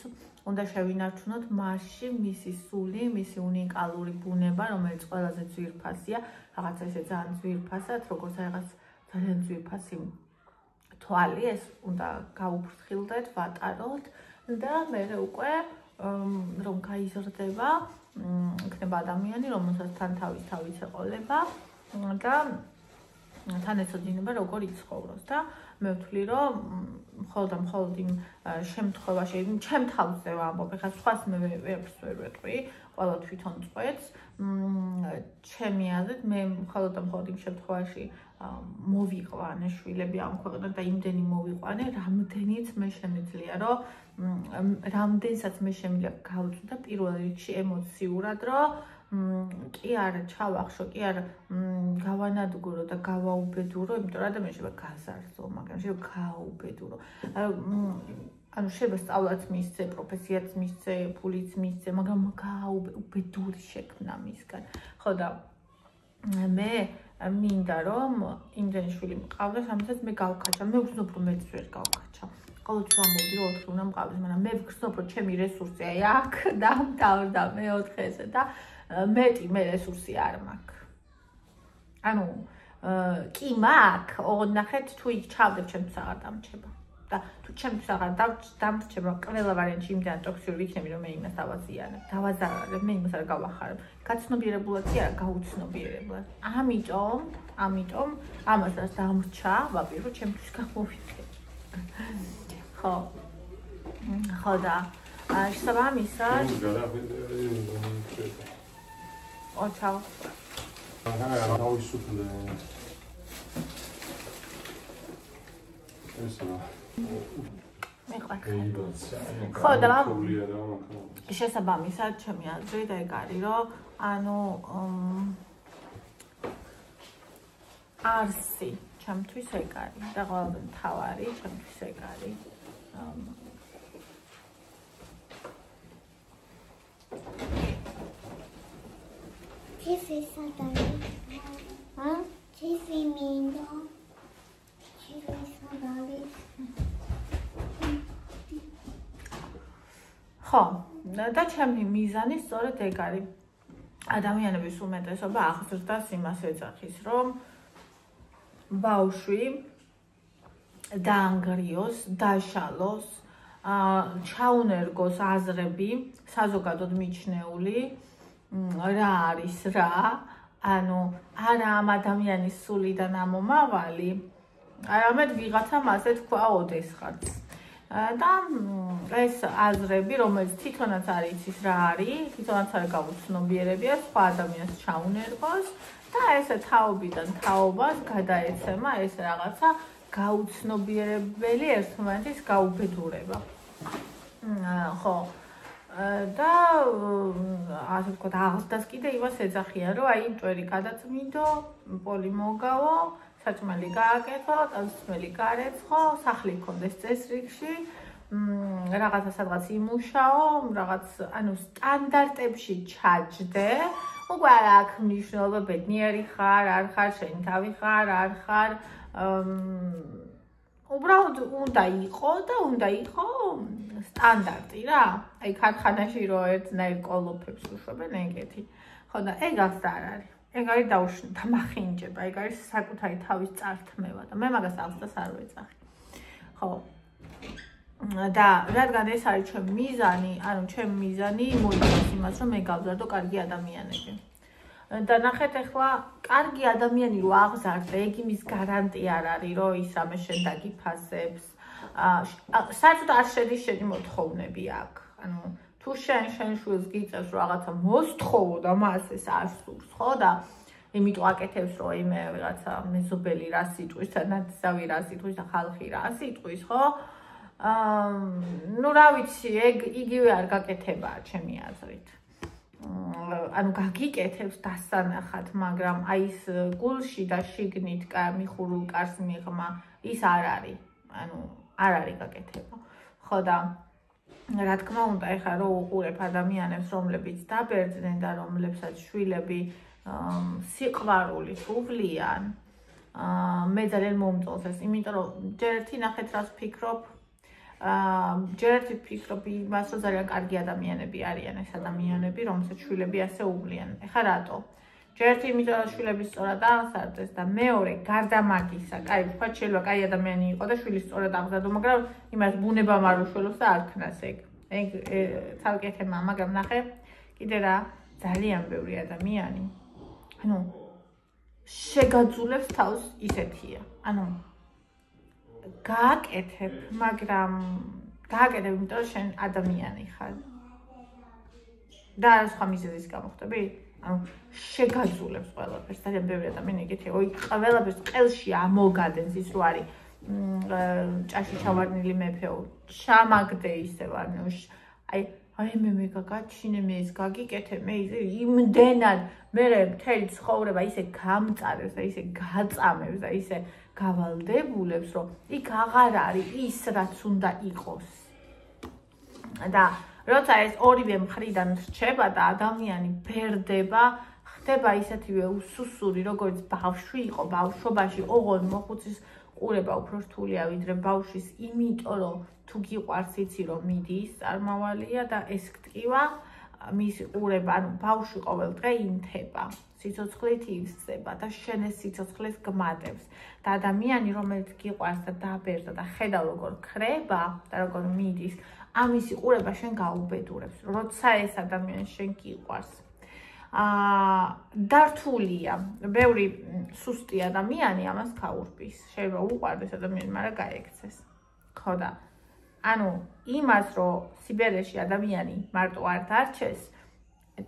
უნდა შევინარჩუნოთ მასში მისი სული, მისი უნიკალური ბუნება, რომელიც ყველაზე ძვირფასია, რაღაცა ისე ძალიან ძვირფასად, როგორც რაღაც ძალიან ძვირფასი თვალი, ეს უნდა გაუფრთხილდეთ, ვატაროთ და მე უკვე რომ გაიზრდება, იქნება ადამიანი, რომელსაც თან თავის თავის ეყოლება და თან ეცოდინება როგორ იცხოვროს და მე ვთვლი რომ მხოლოდ იმ შემთხვევაში ჩემ თავზე ვამბობ, ეხლა სხვას მე ვერაფერს ვერ ვეტყვი, ყველა თვითონ წყვეტს. ჩემი აზრით მე მხოლოდ იმ შემთხვევაში მოვიყვანე შვილები ამ ქვეყნიდან და იმდენი მოვიყვანე, რამდენიც მე შემიძლია, რომ რამდენსაც მე შემიძლია გავწვდა პირველ რიგში ემოციურად, რომ კი არა ჩავახშო, კი არა გავანადგურო და გავაუბედურო, იმიტომ რომ ადამიანს შეიძლება გაზარდო, მაგრამ შეიძლება გააუბედურო. ანუ შეიძლება სწავლაც მისცე, პროფესიაც მისცე, ფულიც მისცე, მაგრამ გააუბედური შექმნა მისგან. ხო და მე მინდა რომ იმდენი შვილი მყავდეს, ამასაც მე გავკაჩა. მე ვგრძნობ რომ მეც ვერ გავკაჩა. ყოველთვის ვამბობდი რომ 4 უნდა მყავდეს, მაგრამ მე ვგრძნობ რომ ჩემი რესურსი აი აქ დამთავრდა მეოთხეზე და მეტი მე რესურსი არ მაქვს. ანუ კი მაქვს, ოღონდ ნახეთ თუ იქ ჩავდებ ჩემთვის აღარ დამრჩება. და თუ ჩემთვის აღარ დამრჩება, ყველა ვარიანტში იმდან ტოქსიური ვიქნები, რომ მე იმას დავაზიანებ, დავაზარალებ, მე იმას არ გავახარებ. გაცნობიერებულად კი არა, გაუცნობიერებლად. ამიტომ ამასაც დამრჩა, ვაპირო ჩემთვის გამოვიდე. ხო და შესაბამისად Ciao. ხო და შესაბამისად ჩემი აზრით ეგ არის რომ ანუ არსი ჩემთვის ეგ არის და ყველაზე მთავარი ჩემთვის ეგ არის. TV სადარი? TV მინდა. TV სადარი? ხო, და ჩემი მიზანი სწორედ ეგ არის. ადამიანების უმეტესობა აღზრდას იმას ეძახის, რომ ბავშვი დაანგრიოს, დაშალოს, ჩაუნერგოს აზრები, საზოგადოდ მიჩნეული, რა არის რა, ანუ არა ამ ადამიანის სულიდან ამომავალი, არამედ ვიღაცამ ასე თქვა ოდესღაც. და ეს აზრები, რომელიც თვითონაც არ იცის რა არის, თვითონაც არ გაუცნობიერებია სხვა ადამიანს ჩაუნერგოს და ესე თაობიდან თაობას გადაეცემა ეს რაღაცა გაუცნობიერებელი ერთმანეთის გაუბედურება. ხო. და ასე ვთქვათ, აღზრდას კიდე იმას ეძახიან, რომ აი მტვერი გადაწმინდო, პოლი მოგავო, საჭმელი გააკეთო, წამსწმელი გარეცხო, სახლი გქონდეს წესრიგში, რაღაცა სადღაც იმუშაო, რაღაც, ანუ სტანდარტებში ჩაჯდე, უკვე არ აქვს მნიშვნელობა ბედნიერი ხარ, არ ხარ, შენი თავი ხარ, არ ხარ, უბრალოდ უნდა იყო და უნდა იყო სტანდარტი რა. აი ქარხანაში რო ერთნაირ კოლოფებს უშვებენ ეგეთი. ხო და ეგ აღზრდა არ არის. ეგ არის დამახინჯება, ეგ არის საკუთარი თავის წართმევა და მე მაგას აღზრდას არ ვეძახი. ხო. და რადგან ეს არის ჩემი მიზანი, ანუ ჩემი მიზანი მოიცავს იმას, რომ მე გავზარდო კარგი ადამიანები. და ნახეთ ახლა კარგი ადამიანი რო აღზარდე, ეგ იმის გარანტია არ არის, რომ ის რამე შენ დაგიფასებს. საერთოდ არ შედის შენი მოთხოვნები აქ. ანუ თუ შენ შვილს გიწევს რომ რაღაცა მოსთხოვო და მას ეს არ სურს, ხო და იმიტომ აკეთებს რომ იმე რაღაცა მეზობელი რა სიტყვის და ნაცავი რა სიტყვის და ხალხი რა სიტყვის, ხო? ნუ რა ვიცი, ეგ იგივე არ გაკეთებაა ჩემი აზრით. ანუ გაგიკეთებს დასანახად, მაგრამ აი ეს გულში და შიგნით მიხურულ კარს მიღმა ის არ არის. ანუ არ არის გაკეთება. ხო და რა თქმა უნდა, ეხლა რო უყურებ ადამიანებს, რომლებიც დაბერძდნენ და რომლებსაც შვილები სიყვარულით უვლიან, მე ძალიან მომწონს ეს, იმიტომ რომ ჯერ ერთი ნახეთ რას ვფიქრობ, ჯერ ერთი ვფიქრობ იმას, რომ ძალიან კარგი ადამიანები არიან ეს ადამიანები, რომელსაც შვილები ასე უვლიან. ეხლა რატო? ჯერ ერთი იმიტომ რომ შვილები სწორად აღზარდეს და მეორე გარდა მაგისა, კაი, ვთქვათ შეიძლება კაი ადამიანი იყო და შვილი სწორად აღზარდო, მაგრამ იმას ბუნებამ არ უშველოს და არ ქნას ეგ. ეგ თავკეთება, მაგრამ ნახე, კიდე რა, ძალიან ბევრი ადამიანი, ანუ შეგაძულებს თავს ისეთია. ანუ გააკეთებ, მაგრამ გააკეთებ, იმიტომ რომ შენ ადამიანი ხარ. და არა სხვა მიზეზის გამო ხდები? ანუ შეგაძულებს ყველაფერს, ძალიან ბევრი ადამიანი ეგეთია, ой, ყველაფერს ყელში ამოგადენს ის რო არის ჭაში ჩავარდნილი მეფეო, ჩამაგდე ისევ, ანუ აი მე გაგაჩინე, მე ეს გაგიკეთე, მე იმდენად მე მთელი ცხოვრება ისე გამწარებს და ისე გაწამებს და ისე გავალდებულებს, რომ იქ აღარ არის ის, რაც უნდა იყოს. და როცა ეს ორივე მხრიდან რჩება და ადამიანი ბერდება, ხდება ისეთივე უსუსური, როგორც ბავშვი იყო, ბავშვობაში ოღონდ მოხუცის ყურება უფრო რთულია ვიდრე ბავშვის, იმიტომ რომ თუ გიყვარს იცი რომ მიდის წარმავალია და ეს გტკივა მისი ყურება, ანუ ბავშვი ყოველ დღე ინთება, სიცოცხლით ივსება და შენ ეს სიცოცხლეს გმატებს და ადამიანი რომელიც გიყვარს და დაბერდა და ხედავ როგორ ქრება და როგორ მიდის, ამისი ყურება შენ გაუბედურებს, როცა ეს ადამიანი შენ გიყვარს. დართულია, ბევრი სუსტი ადამიანი ამას გაურბის. შეიძლება უყვარდეს ადამიანი, მაგრამ გაექცეს. ხო და ანუ იმას, რომ სიბერეში ადამიანი მარტო არ დარჩეს,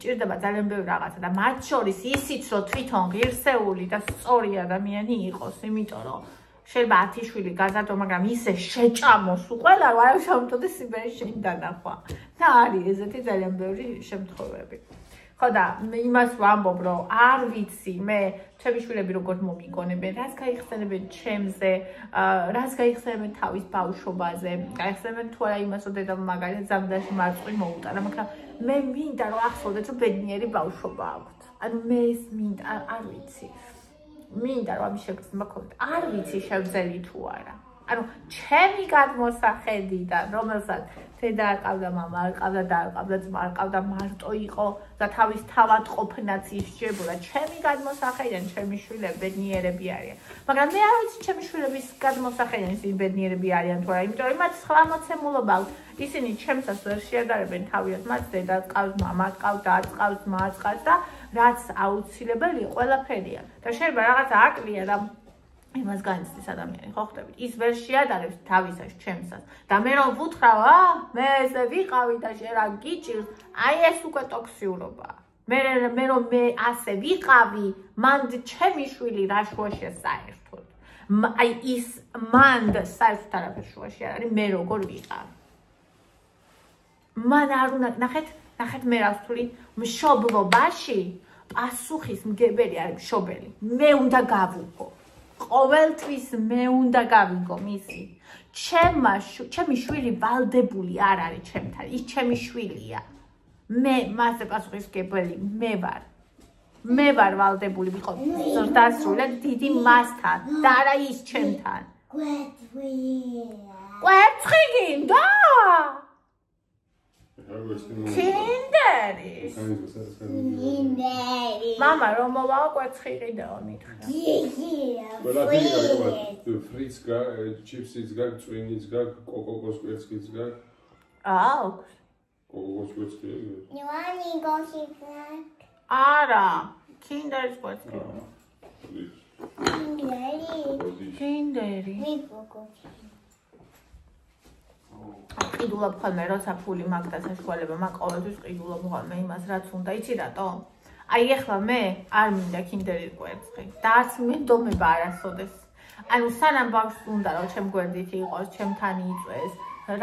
ჭირდება ძალიან ბევრი რაღაცა და მათ შორის ისიც, რომ თვითონ ღირსეული და სწორი ადამიანი იყოს, იმიტომ რომ შეიძლება 10 შვილი გაზარდო, მაგრამ ისე შეჭამოს უყველა, რომ არ შემოწოდე სიბერეში შენი დანახვა. და არის ესეთი ძალიან ბევრი შემთხვევები. ხო და იმას ვამბობ რომ არ ვიცი მე ჩემი შვილები როგორ მომიგონებენ რას გაიხსენებენ ჩემზე რას გაიხსენებენ თავის ბავშვობაზე გაიხსენებენ თუ არა იმას რომ დედამ მაგალითად ზამთარში მარწყვი მოუტანა მაგრამ მე მინდა რომ ახსოვდეთ რომ ბედნიერი ბავშვობა აქვთ ანუ მე ეს მინდა არ ვიცი მინდა რომ ამის შეგრძნება გქონდეთ არ ვიცი შევძელი თუ არა ანუ ჩემი გადმოსახედიდან რომელსაც დედა არ ყავდა მამა არ ყავდა და არ ყავდა ძმა არ ყავდა მარტო იყო და თავის თავად ყოფნაც ისჯებოდა ჩემი გადმოსახედიდან ჩემი შვილები ბედნიერები არიან მაგრამ მე არ ვიცი ჩემი შვილების გადმოსახედიდან ისინი ბედნიერები არიან თუ არა იმიტომ რომ მათ სხვა მოცემულობა აქვს ისინი ჩემსაც ვერ შეადარებენ თავიანთ მათ დედა ყავს მამა ყავს და არ ყავს ძმა არ ყავს და რაც აუცილებელი ყველაფერია და შეიძლება რაღაცა აკლია და იმას განიცდის ადამიანი, ხო ხდებით? ის ვერ შეადარებს თავისას, ჩემსას. და მე რომ ვუთხრავ, მე ესე ვიყავი და შენ რა გიჭირს, აი ეს უკვე ტოქსიურობაა. მე რომ მე ასე ვიყავი, მან ჩემი შვილი რა შუაშია საერთოდ. აი ის მან საერთოდ არაფერ შუაში არ არის, მე როგორ ვიყავ. მან არ უნდა ნახეთ მე რა ვთვლი, მშობლობაში პასუხის მგებელი არის მშობელი. მე უნდა გავუყო. ყოველთვის მე უნდა გავიგო მისი ჩემი შვილი ვალდებული არ არის ჩემთან ის ჩემი შვილია მე მასზე პასუხისმგებელი მე ვარ ვალდებული ვიყო ზრდასრულად დიდი მასთან და არა ის ჩემთან კვერცხი გინდა Kinderi. Mama, რომ მოვაო კვერცხი ყიდაო მითხრა. ფრიც გაქვს, ჩიფსიც გაქვს, წვიმიც გაქვს, კოკოს კვერცხიც გაქვს. აქვს. კოკოს კვერცხი აქვს. Ივანი გოშიკა. არა, Kinderis კვერცხი. Kinderi. ყიდულობ ხოლმე როცა ფული მაქვს და საშუალება მაქვს ყოველთვის ყიდულობ ხოლმე იმას რაც უნდა იცი რატო? აი ეხლა მე არ მინდა Kinderis კვერცხი და არც მენდომება არასოდეს. ანუ სანამ ბავშვს უნდა რომ ჩემ გვერდით იყოს, ჩემთან იწვეს,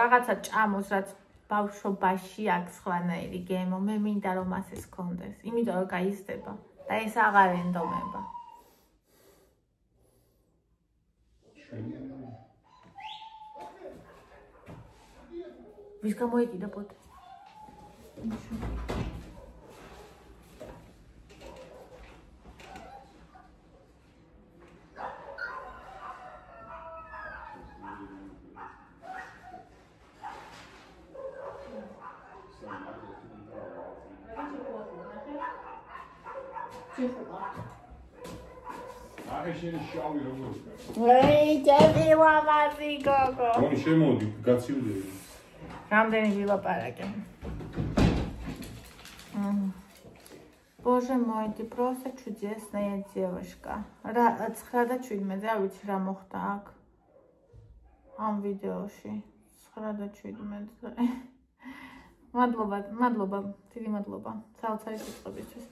რაღაცა ჭამოს რაც ბავშვობაში აქვს სხვანაირი გემო, მე მინდა რომ ასეც გქონდეს, იმიტომ რომ გაიზრდება და ეს აღარ ენდომება. ვის გამოიყიდა პოტი? აი შენ შავი როგორ ხარ? ვეი, ჯები ვამაზი გოგო. მოი შემოდი, გაცივდები. რამდენი ვილაპარაკე. Боже мой, ты просто чудесная девушка. 9:17, არ ვიცი რა მოხდა აქ. ამ ვიდეოში 9:17. მადლობა, დიდი მადლობა. საოცარი სიტყვებისთვის.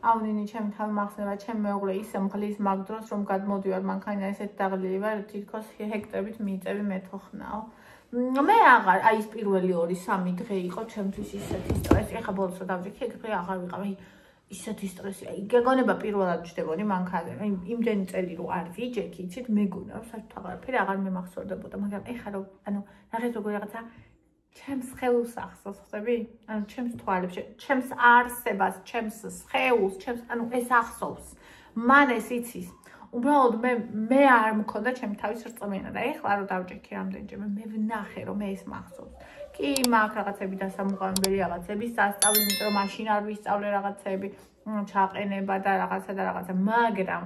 ავნინი ჩემი თავი მახსენდება, ჩემი მეუღლე ისე მღლის მაგ დროს რომ გადმოდივარ მანქანა ესეთ დაღლილი ვარ, თითქოს ჰექტრებით მიიწევი მეთოხნაო. მე აღარ, აი ეს პირველი 2-3 დღე იყო ჩემთვის ისეთი სტრესი. ეხლა ბოლოს რა დავჭი, დღე აღარ ვიყავ, ისეთი სტრესი. აი გეგონება პირველად ვჯდებოდი მანქანაზე. იმდენი წელი რო არ ვიჯექი, იცით, მეგონა რომ საერთოდ აღარაფერი აღარ მემახსოვდებოდა, მაგრამ ეხლა რომ ანუ ნახეთ როგორ რაღაცა ჩემს სხეულს ახსოვს, ხდები? ანუ ჩემს თვალებს, ჩემს არსებას, ჩემს სხეულს, ჩემს ანუ ეს ახსოვს. მან ეს იცის. უბრალოდ მე არ მქონდა ჩემი თავის რწმენა და ეხლა რომ დავჭექი რამდენჯერმე მე ვნახე რომ ეს მახსოვს. კი მაქვს რაღაცები დასამუყარებელი რაღაცები სასწავლი, იმიტომ რომ მაშინ არ ვისწავლე რაღაცები, ჩაყენება და რაღაცა, მაგრამ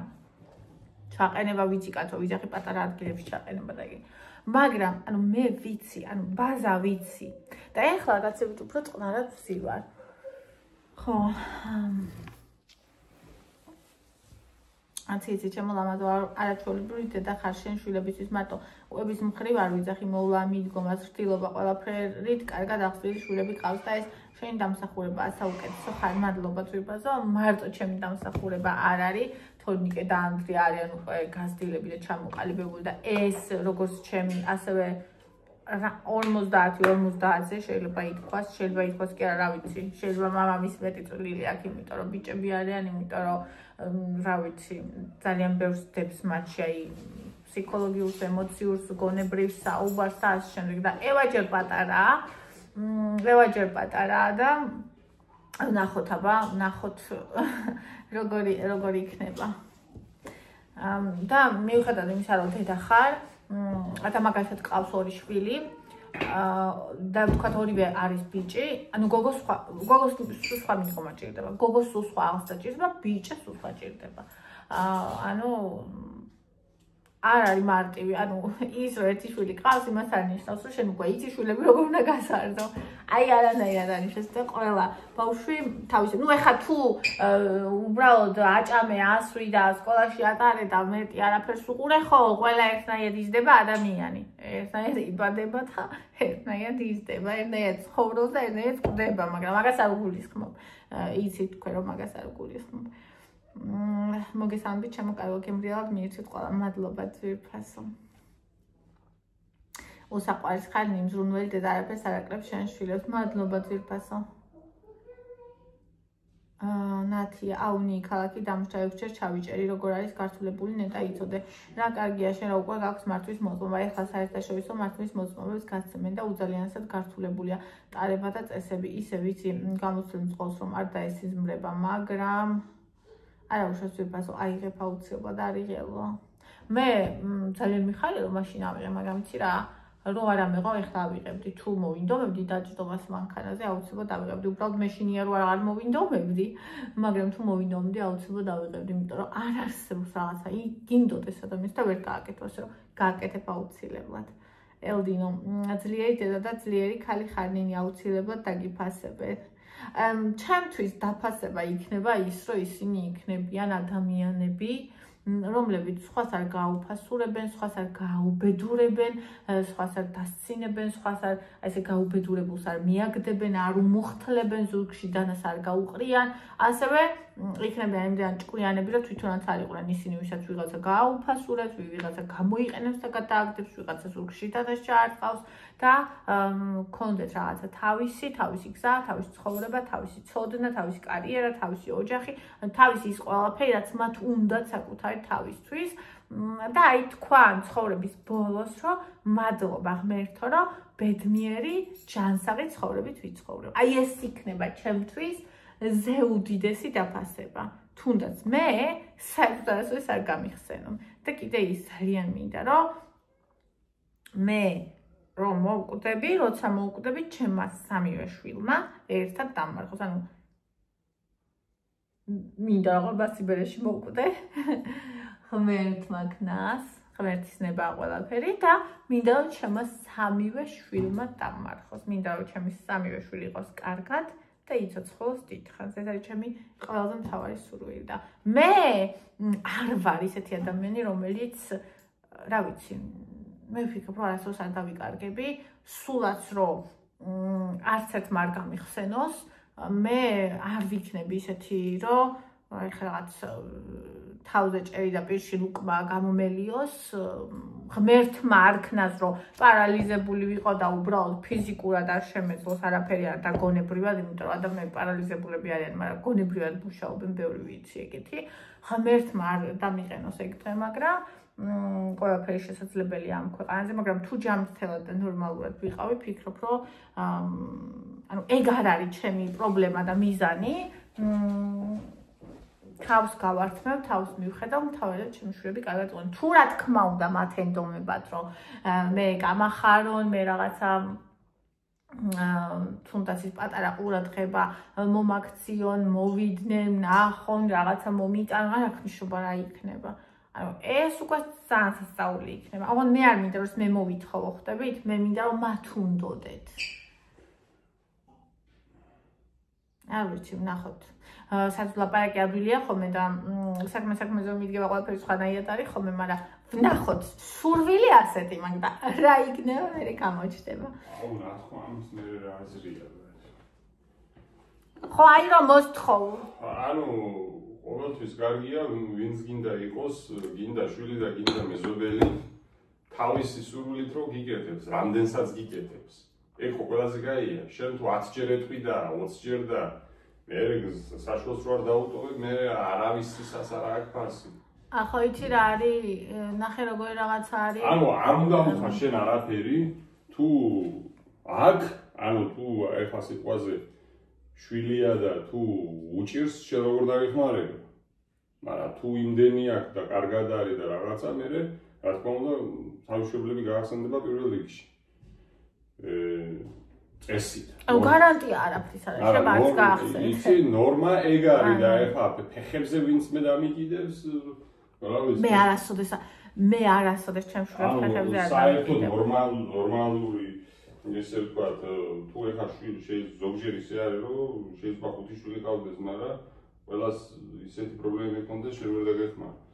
ჩაყენება ვიცი კაცო, ვიძახი პატარა ადგილებში ჩაყენება და იგი. მაგრამ ანუ მე ვიცი, ანუ ბაზა ვიცი. და ეხლა რაღაცებით უფრო წყნარად ვსივარ. ხო. აცი ჩემო ლამაზო არაჩვეულებრივი დედა ხარ შენ შვილებისთვის მარტო ყვების მხრივ არ ვიძახი მოვლა მიდგომა ცრtildeობა ყველაფერით კარგად ახსოვს შვილები ყავს და ეს შენი დამსახურებაა საუკეთესო ხარ მადლობა ძვირბაზო მარტო ჩემი დამსახურება არ არის თორნიკე და ანდრია არიან უკვე გაზრდილები და ჩამოყალიბებული და ეს როგორც ჩემი ასევე 50-50-ზე შეიძლება ითქვას კი არა, რა ვიცი, შეიძლება მამამის მეტი წვლილი აქვს, იმიტომ რომ ბიჭები არიან, იმიტომ რომ რა ვიცი, ძალიან ბევრს დებს მათში აი ფსიქოლოგიურს, ემოციურს, გონებრივ საუბარს და ასე შემდეგ და ევა ჯერ პატარაა და ნახოთ როგორი იქნება. და მიუხედავად იმისა, რომ დედა ხარ, და მაგალითად ყავს 2 შვილი, და ვთქვათ ორივე არის ბიჭი, ანუ გოგოს სხვა მიიღომა ჭირდება, გოგოს სულ სხვა აღსა ჭირდება, ბიჭს სულ სხვა ჭირდება. ანუ არ არის მარტივი, ანუ ის რომ ერთი შვილი ყავს, იმას არ ნიშნავს, რომ შენ უკვე იცი შვილები როგორ უნდა გასარძო. აი არანაირად არ ნიშნავს და ყველა ბავშვი თავისი. ნუ ეხლა თუ უბრალოდ აჭამე, ასვი და სკოლაში ატარე და მეტი არაფერს უყურე, ხო, ყველა ერთნაირად იზრდება ადამიანი. ერთნაირად იბადება და ერთნაირად იზრდება, ერთნაირად ცხოვრობს და ერთნაირად კვდება, მაგრამ მაგას არ უგულისხმობ. იცით თქვენ რომ მაგას არ უგულისხმობ. მოგესალმებით, ჩემო კარგო გემრიელად მიირთვით ყველა, მადლობა ძვირფასო. უსაყვარის ხარ, ნიმზრუნველი დედა არაფერს არ აკლებს შენ შვილებს, მადლობა ძვირფასო. ნათია, აუნი, ქალაქი დამრჩა 6 ჯერ ჩავიჭერი, როგორ არის გართულებული ნეტა იცოდე. რა კარგია, შენ რა უკვე გაქვს მართვის მოწმობა, ეხლა საერთაშორისო მართვის მოწმობებს გასცემენ და უძალიანსად გართულებულია ტარება და წესები, ისე ვიცი გამოსვლენ წყოს რომ არ დაესიზმრება, მაგრამ არა უშავს ვიფასო, აიღებ აუცილებლად არ იღებო. მე ძალიან მიხარია რომ მაშინ ავიღე, მაგრამ იცი რა, რომ არ ამეღო, ეხლა ავიღებდი, თუ მოვინდომებდი დაჯდომას მანქანაზე, აუცილებლად ავიღებდი. უბრალოდ მეშინია რომ არ მოვინდომებდი, მაგრამ თუ მოვინდომებდი, აუცილებლად ავიღებდი, იმიტომ რომ არ არსებობს რაღაცა, გინდოდეს ადამიანს და ვერ გააკეთო, ასე რომ გააკეთებ აუცილებლად. ელდინო, ძლიერი დედა და ძლიერი ქალი ხარ, ნინი აუცილებლად დაგიფასებეთ. ჩემთვის დაფასება იქნება ის, რომ ისინი იქნებიან ადამიანები, რომლებიც სხვას არ გაუფასურებენ, სხვას არ გაუბედურებენ, სხვას არ დასცინებენ, სხვას არ ესე გაუბედურებულს არ მიაგდებენ, არ უმუხთლებენ, ზურგში დანას არ გაუყრიან, ასევე იქნებიან იმდენ ჭკვიანები, რომ თვითონაც არ იყვნენ ისინი, ვისაც ვიღაცა გააუფასურებს, ვიღაცა გამოიყენებს და გადააგდებს, ვიღაცა ზურგში დანას ჩაარტყავს და გქონდეთ რაღაცა თავისი გზა, თავისი ცხოვრება, თავისი ცოდნა, თავისი კარიერა, თავისი ოჯახი, თავისი ის ყველაფერი, რაც მათ უნდათ საკუთარი თავისთვის და აი თქვან ცხოვრების ბოლოს, რომ მადლობა ღმერთო, რომ ბედნიერი, ჯანსაღი ცხოვრებით ვიცხოვრებ. აი ეს იქნება ჩემთვის ზეუდიდესი დაფასება. თუნდაც მე საერთოდ არ გამიხსენო. და კიდე ის ძალიან მინდა, რომ მე რომ მოვკვდები, როცა მოვკვდები, ჩემმა 3-ვე შვილმა ერთად დამარხოს. ანუ მინდა რომ ბასიბერეში მოვკვდე. ღმერთმა ქნას, ღმერთის ნება ყველაფერი და მინდა რომ ჩემმა 3-ვე შვილმა დამარხოს. მინდა რომ ჩემი 3-ვე შვილი იყოს კარგად და იცოცხლოს დიდხანს. ეს არის ჩემი ყველაზე მთავარი სურვილი და მე არ ვარ ისეთი ადამიანი, რომელიც რა ვიცი, მე ვფიქრობ, რომ არასდროს არ დავიკარგები, სულაც რომ არც ერთმა არ გამიხსენოს, მე არ ვიქნები ისეთი, რომ ეხლა რაღაც თავზე ჭერი და პირში ლუკმა გამომელიოს, ღმერთმა არ ქნას, რომ პარალიზებული ვიყო და უბრალოდ ფიზიკურად არ შემეძლოს არაფერი არ და გონებრივად, იმიტომ რომ ადამიანები პარალიზებულები არიან, მაგრამ გონებრივად მუშაობენ, ბევრი ვიცი ეგეთი. ღმერთმა არ დამიყენოს ეგ თვე, მაგრამ ყველაფერი შესაძლებელია ამ ქვეყანაზე, მაგრამ თუ ჯანმრთელად და ნორმალურად ვიყავი, ფიქრობ, რომ ანუ ეგ არ არის ჩემი პრობლემა და მიზანი. თავს გავართმევ, თავს მივხედავ, თავადაც ჩემი შვილები კარგად იყვნენ. თუ რა თქმა უნდა მათ ენდომებათ, რომ მე გამახარონ, მე რაღაცა თუნდაც ის პატარა ყურადღება მომაქციონ, მოვიდნენ, ნახონ, რაღაცა მომიტანონ, არ აქვს მნიშვნელობა რა იქნება. ანუ ეს უკვე ძალიან სასწაული იქნება. აღარ მე არ მინდა რომ მე მოვითხოვო, ხვდებით? მე მინდა რომ მათ უნდოდეთ. არ ვიცი, ნახოთ. სადაც ლაპარაკი ადვილია ხოლმე და საქმე-საქმეზე მიდგება ყველაფერი სხვანაირად არის ხოლმე, მაგრამ ვნახოთ, სურვილი ასეთი მაგ და რა იქნება, მე გამოჩნდება. აუ, რა თქმა უნდა, მე რა აზრია. ხო, აი რომ მოსთხოვ. ანუ ყოველთვის კარგია, ვინც გინდა იყოს, გინდა შვილი და გინდა მეზობელი, თავისი სურვილით რო გიკეთებს, რამდენსაც გიკეთებს. ეგ ხო ყველაზე კაია. შენ თუ 10 ჯერ ეთყვი და 20 ჯერ და მე საშუალს რო არ დაუტოვებ, მე არავისისას არ აქვს ფასი. ახლა იცი რა არის, ნახე როგორი რაღაცა არის. ანუ არ უნდა უთხრა შენ არაფერი, თუ აქ, ანუ თუ ეხლა სიტყვაზე შვილია და თუ უჭირს, შენ როგორ დაგეხმარება. მაგრამ თუ იმდენი აქვს და კარგად არის და რაღაცა, მე რა თქმა უნდა, თავისუფლები გაახსენდება პირველ რიგში. წესით. ანუ გარანტია არაფრის არ არის, შენ არც გაახსენე. იცი, ნორმა ეგ არის და ეხლა ფეხებზე ვინც მე დამიკიდებს, მე არასოდეს ჩემს შვილს ფეხებზე არ საერთოდ ნორმალური ესე ვთქვათ, თუ ეხლა შვილი შეიძლება ზოგჯერ ისე არის, რომ შეიძლება 5 შვილი ყავდეს, მაგრამ ყველას ისეთი პრობლემები ჰქონდეს, შენ ვერ დაგეხმაროს.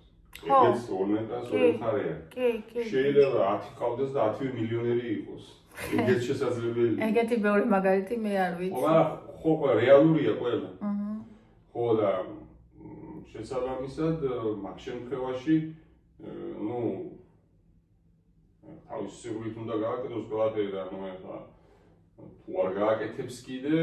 ეგეც ორნეტას ორი მხარეა. კი. შეიძლება 10 ყავდეს და 10 მილიონერი იყოს. ეგეც შესაძლებელია. ეგეთი ბევრი მაგალითი მე არ ვიცი. ხო, რეალურია ყველა. ხო და შესაბამისად მაგ შემთხვევაში ნუ თავის სურვილით უნდა გააკეთოს ყველაფერი და ნუ ეხლა თუ არ გააკეთებს კიდე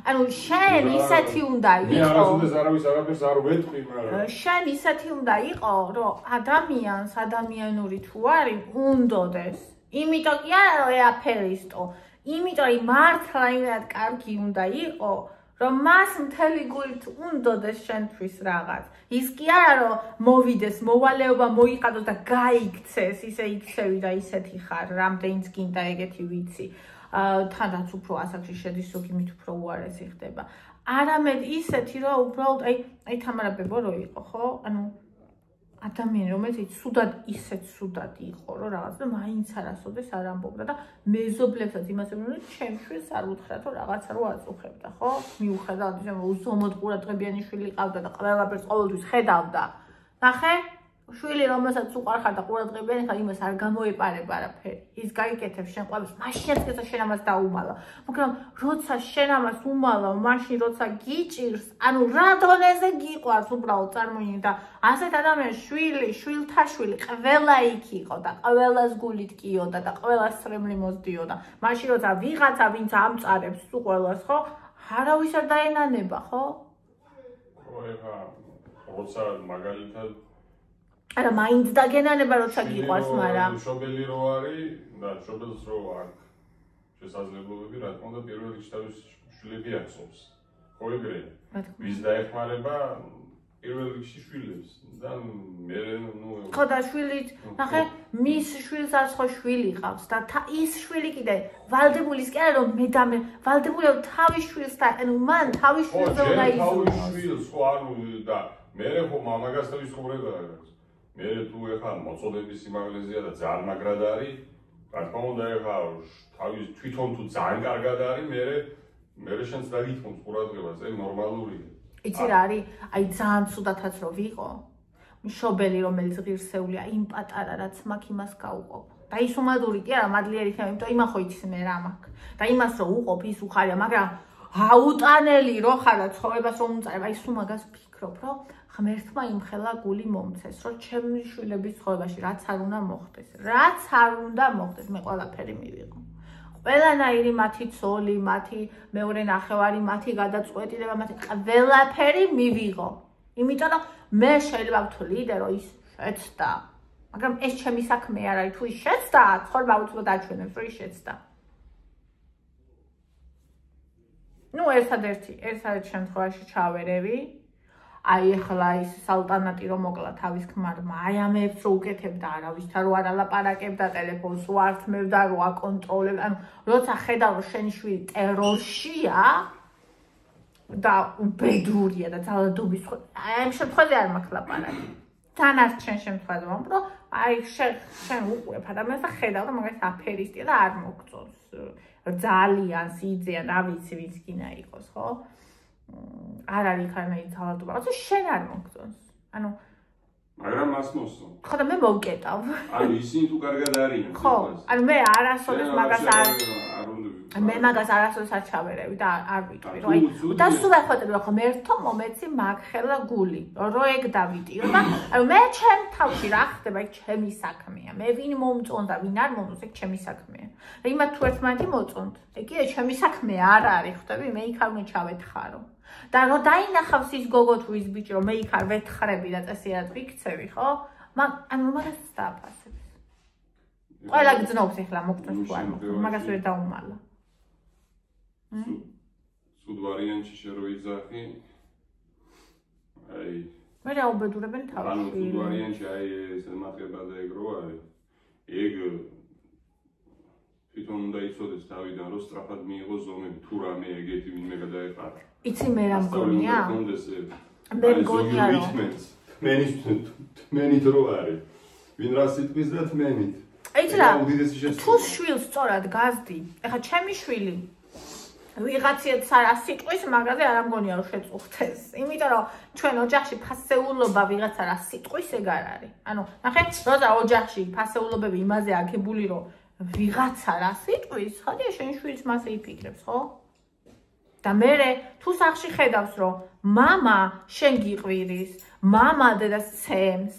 ანუ შენ ისეთი უნდა იყო. მე არასოდეს არავის არაფერს არ ვეთქვი, მაგრამ შენ ისეთი უნდა იყო, რომ ადამიანს ადამიანური თუ არის, უნდოდეს. იმიტომ კი არა რომ ეაფერისტო, იმიტომ რომ მართლა იმად კარგი უნდა იყო, რომ მას მთელი გულით უნდოდეს შენთვის რაღაც. ის კი არა რომ მოვიდეს, მოვალეობა მოიყადოს და გაიქცეს, ისე იქცევი და ისეთი ხარ, რამდენიც გინდა ეგეთი ვიცი. თანდაც უფრო ასაკში შედის, ზოგი მით უფრო უარესი ხდება. არამედ ისეთი რომ უბრალოდ აი თამარა ბებო რო იყო, ხო? ანუ ადამიანი რომელიც სუდად ისეთ სუდად იყო, რომ რაღაც და მაინც არასოდეს არ ამბობდა და მეზობლებსაც იმას ებდნენ, რომ ჩემ შვილს არ უთხრათ, რომ რაღაცა რო აწუხებდა, ხო? მიუხედავად იმისა, რომ უზომოდ ყურადღებიანი შვილი ყავდა და ყველაფერს ყოველთვის ხედავდა. ნახე? შვილი რომელსაც უყარხარ და ყურადღებიანი ხარ, იმას არ გამოეპარება არაფერი. ის გაიკეთებს შენ ყველას, მაშინაც შენ ამას დაუმალო. მაგრამ როცა შენ ამას უმალავ, მაშინ როცა გიჭირს, ანუ რა დონეზე გიყვარს უბრალოდ წარმოიდგინე და ასეთ ადამიანს შვილთა შვილი ყველა იქ იყო და ყველას გულით კიოდა და ყველას სრემლი მოსდიოდა. მაშინ როცა ვიღაცა ვინც ამწარებს თუ ყველას, ხო? არავის არ დაენანება, ხო? ხო, ეხა როცა მაგალითად არა მაინც დაგენანება როცა გიყვარს, მაგრამ მშობელი რო არის და მშობელს რო აქვს შესაძლებლობები, რა თქმა უნდა, პირველ რიგში თავის შვილები ახსოვს. ხო ეგრე? ვის დაეხმარება პირველ რიგში შვილებს და მე ნუ ხო და შვილით, ნახე, მის შვილსაც ხო შვილი ყავს და ის შვილი კიდე ვალდებულის კი არა რომ მე ვალდებული თავის შვილს და ანუ მან თავის შვილზე უნდა იზრუნოს. თავის შვილს ხო ანუ და მე ხო მამაგასთან ვისაუბრება რაღაც. მე თუ ეხლა მოწოდების სიმაღლეზეა და ძალიან მაგრად არის, რა თქმა უნდა ეხლა თავის თვითონ თუ ძალიან კარგად არის, მე შენს დაგითხოვს ყურადღებას, ეგ ნორმალურია. იცი რა არის? აი ძალიან ცუდათაც რო ვიყო, მშობელი რომელიც ღირსეულია, იმ პატარა რაც მაქვს იმას გაუყოფ. და ის უმადური კი არა, მადლიერი ხარ, იმიტომ იმას ხო იცის მე რა მაქვს. და იმას რო უყოფ, ის უხარია, მაგრამ აუტანელი რო ხარ და ცხოვრებას რომ უწარებ, აი სულ მაგას ვფიქრობ, რომ ღმერთმა იმხელა გული მომცეს, რომ ჩემი შვილების ცხოვრებაში რაც არ უნდა მოხდეს, მე ყველაფერი მივიღო. ყველანაირი მათი ცოლი, მათი მეორე ნახევარი, მათი გადაწყვეტილება, მათი ყველაფერი მივიღო. იმიტომ რომ მე შეიძლება ვთვლიდე, რომ ის შეცდა. მაგრამ ეს ჩემი საქმე არ არის, თუ ის შეცდა, ცხოვრება უცბად აჩვენებს, რომ ის შეცდა. ნუ ერთადერთი შემთხვევაში ჩავერევი. აი ახლა ის სალტანატი რომ მოკლა თავის ქმარმა, აი ამებს რო უკეთებდა, არავისთან რო არ ალაპარაკებდა, ტელეფონს რო ართმევდა, რო აკონტროლებდა, ანუ როცა ხედავ რომ შენი შვილი ტერორშია და უბედურია და ძალადობის ხო, აი ამ შემთხვევაში არ მაქვს ლაპარაკი. თან არ შენ შემთხვევაში ვამბობ, რომ აი შენ უყურებ ადამიანს და ხედავ რომ მაგას აფერისტია და არ მოგწონს. ძალიან სიძიან, რა ვიცი ვის გინა იყოს, ხო? არ არის ქარნაი ძალადობა, როცა შენ არ მოგწონს. ანუ მაგრამ მას მოსწონს. ხო და მე მოვკეტავ. ანუ ისინი თუ კარგად არიან. ხო, ანუ მე არასოდეს მაგას არ მე მაგას არასდროს არ ჩავერევი და არ ვიტყვი რომ აი და სულ ახლა რომ ერთო მომეცი მაგხელა გული რომ ეგ დავიტიო და აი მე ჩემ თავში რა ხდება ეგ ჩემი საქმეა მე ვინ მომწონდა ვინ არ მომწონს ეგ ჩემი საქმეა და იმათ თუ ერთმანეთი მოწონთ ეგ კიდე ჩემი საქმე არ არის ხვდები მე იქ არ უნდა ჩავეთხარო და რომ დაინახავს ის გოგო თუ ის ბიჭი რომ მე იქ არ ვეთხრები და წესიად ვიქცევი ხო ანუ მაგას დააფასებ ყველა გძნობს ახლა მოგწონს თუ არ მოგწონს მაგას ვერ დაუმალა სულ ვარიანტში შეროიძახი აი მე რა უბედურებენ თავში ანუ სულ ვარიანტში აი ეს მატება და ეგ რო არის ეგ თვითონ უნდა იცოდეს თავიდან რომ სწრაფად მიიღოს ზომები თუ რამე ეგეთი ვინმე გადაეყარა იცი მე რა მგონია მე მგონია რომ თმენით რო არის ვინ რა სიტყვის და თმენით იცი რა თუ შვილს სწორად გაზდი ეხლა ჩემი შვილი ვიღაციაც არა სიტყვის მაგაზე არ ამგონია რომ შეწუხდეს იმიტომ რომ ჩვენ ოჯახში ფასეულობა ვიღაცა რა სიტყვის ეგ არ არის ანუ ნახე როცა ოჯახში ფასეულობები იმაზე აგებული რომ ვიღაცა რა სიტყვის ხადია შენ შვილს მასე იფიქრებს ხო და მე თუ სახში ხედავს რომ მამა შენ გიყვირის მამა დედას ცემს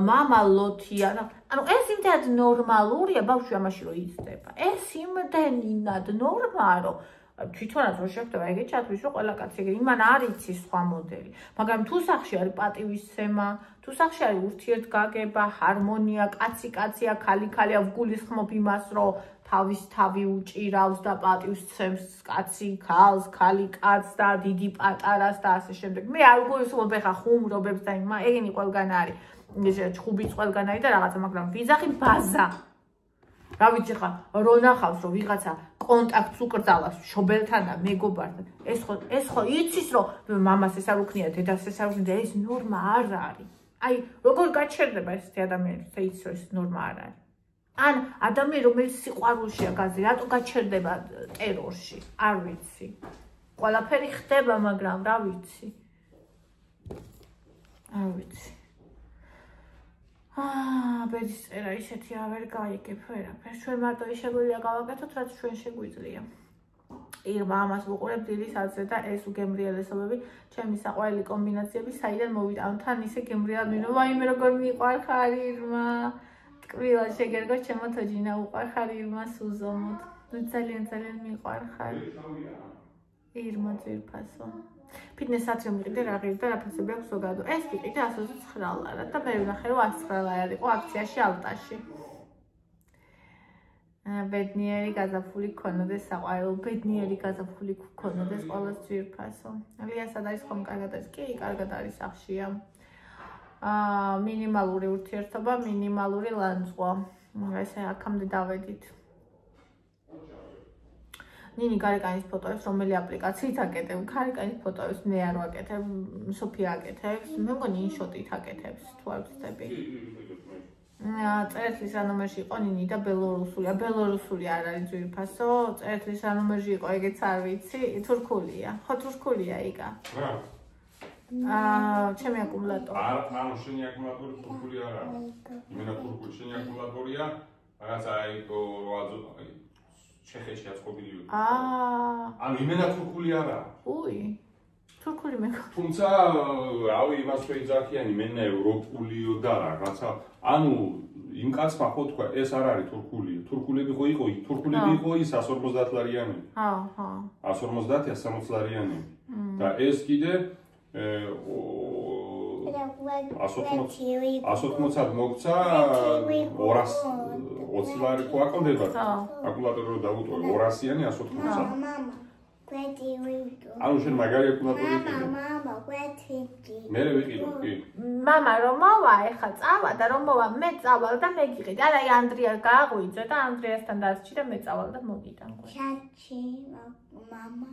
მამა ლოთია ანუ ეს იმდენად ნორმალურია ბავშვი ამაში რომ იცდება ეს იმდენად ნორმაა რომ თვითონაც რო შეხვდება ეგეთ ჩათვლის რომ ყველა კაცი ეგ იმან არ იცის სხვა მოდელი მაგრამ თუ სახში არის პატივისცემა თუ სახში არის ურთიერთგაგება ჰარმონია კაცი კაცია ქალი ქალია ვგულისხმობ იმას რომ თავის თავი უჭირავს და პატივს ცემს კაცი ქალს ქალი კაცს და დიდი პატარას და ასე შემდეგ მე არ ვგულისხმობ ეხა ხუმრობებს და იმა ეგენი ყველგან არის ჩხუბიც ყველგან არის და რაღაცა მაგრამ ვიძახი ბაზა რა ვიცი ხა რო ნახავს რომ ვიღაცა კონტაქტს უკრძალავს მშობელთან და მეგობართან ეს ხო იცის რომ მამას ეს არ უქნია დედას ეს არ უქნია ეს ნორმა არ არის აი როგორ გაჩერდება ესეთი ადამიანის და იცის რომ ეს ნორმა არ არის ან ადამიანი რომელიც სიყვარულშია გაზი რატო გაჩერდება ტერორში არ ვიცი ყველაფერი ხდება მაგრამ რა ვიცი არ ვიცი ბედის წერა ისეთი ავერ გაიგებ ვერაფერს ჩვენ მარტო ის შეგვიძლია გავაკეთოთ რაც ჩვენ შეგვიძლია ირმა ამას ვუყურებ დილის ათზე და ეს უგემრიელესობები ჩემი საყვარელი კომბინაციები საიდან მოვიდა თან ისე გემრიელ მინო ვაიმე როგორ მიყვარხარ ირმა ტკბილა შეგერგო ჩემო თოჯინა უყვარხარ ირმა სუზომოდ ძალიან ძალიან მიყვარხარ ირმა ძირფასო ფიტნეს საათი მიყიდე რა ღირდა რაფასები აქვს ზოგადო ეს ვიყიდე 129 ლარად და მე ვნახე რომ 109 ლარად იყო აქციაში ალტაში ბედნიერი გაზაფხული გქონოდეს საყვარელ ბედნიერი გაზაფხული გქონოდეს ყოველს ძვირფასო ალიასად არის ხომ კარგად არის კი კარგად არის სახშია მინიმალური ურთიერთობა მინიმალური ლანძღვა ესე აქამდე დავედით ნინი გარეკანის ფოტოებს რომელი აპლიკაციით აკეთებ გარეკანის ფოტოებს მე არ ვაკეთებ სოფია აკეთებს მე მგონი ინშოტით აკეთებს თუ არ ვცდები წერეთლის რა ნომერში იყო ნინი და ბელორუსულია ბელორუსული არ არის ძვირფასო წერეთლის რა ნომერში იყო ეგეც არ ვიცი თურქულია ხო თურქულია იგა ჩემი აკუმულატორი ანუ შენი აკუმულატორი თურქული არა იმენა თურქული შენი აკუმულატორია რაღაც აი თო ჩეხეთში აწყობილი ანუ იმენა თურქული არა უი თურქული მეკ თუმცა რავი იმას შეიძახიანი მენნა ევროპულიო და რაღაცა ანუ იმ კაცმა ხო თქვა ეს არ არის თურქული თურქულები ხო იყო თურქულები იყო ის 150 ლარიანი ჰა 150 160 ლარიანი და ეს კიდე 180 მოგცა 220 ლარი ხო აკლდება აკუმულატორი რო დავუტოვე 200-იანი 180 ანუ შენ მაგარი აკუმულატორი იყიდე მე ვიყიდო კი მამა რომ მოვა ეხა წავა და რომ მოვა მე წავალ და მე გიყიდე არა აი ანდრია გააღვიძე და ანდრიასთან დასჭი და მე წავალ და მოგიტან ჩაჩი მამა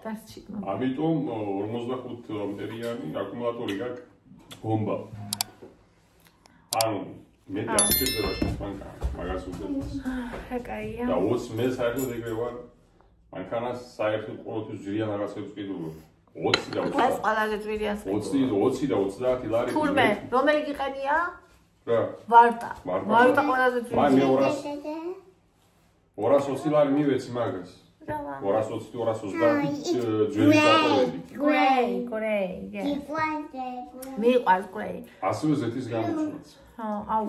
დასჭი ამიტომ 45 ამპერიანი აკუმულატორი გაქვს ბომბა ანუ მე დასჭირდება შეხმანკა მაგას უძებს აკაია და 20 მე საერთოდ ეგრე ვარ მანქანას საერთოდ ყოველთვის ძვირიან რაღაცებს ყიდულობ 20 და 20 ეს ყველაზე ძვირიანს 20 და 30 ლარი თურმე რომელი გიყენია რა ვარტა ყველაზე ძვირიანი მე 220 ლარი მივეცი მაგას. 220-230 ძველი დაყოლები. გრეი. მიყვარს გრეი. ასევე ზეთის გამოჩვენაც. აუ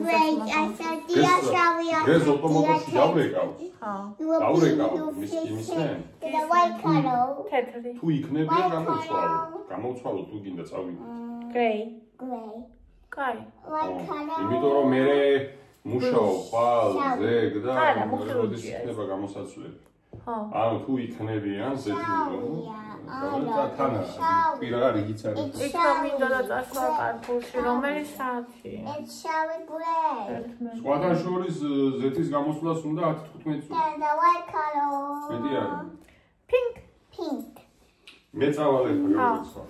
გრეზ ოპტომოტოში დავრეკავ. დავრეკავ მისკინისნე. თეთრი. თუ იქნებია გამოცვალო თუ გინდა წავიდე. გრეი. კაი. იმიტომ რომ მე მუშაობ ხვალ ზეგ და როდის იქნება გამოსაცვლელი. ანუ თუ იქნებიან ზეთმილო და თან პირაღარ იგიც არის. იქ მინდა და წასვლა კარგულში რომელი საათი? სხვათა შორის ზეთის გამოსვლას უნდა 10-15 წუთი. მეტი არის. Pink. მე წავალ ერთხელ გავიცვა.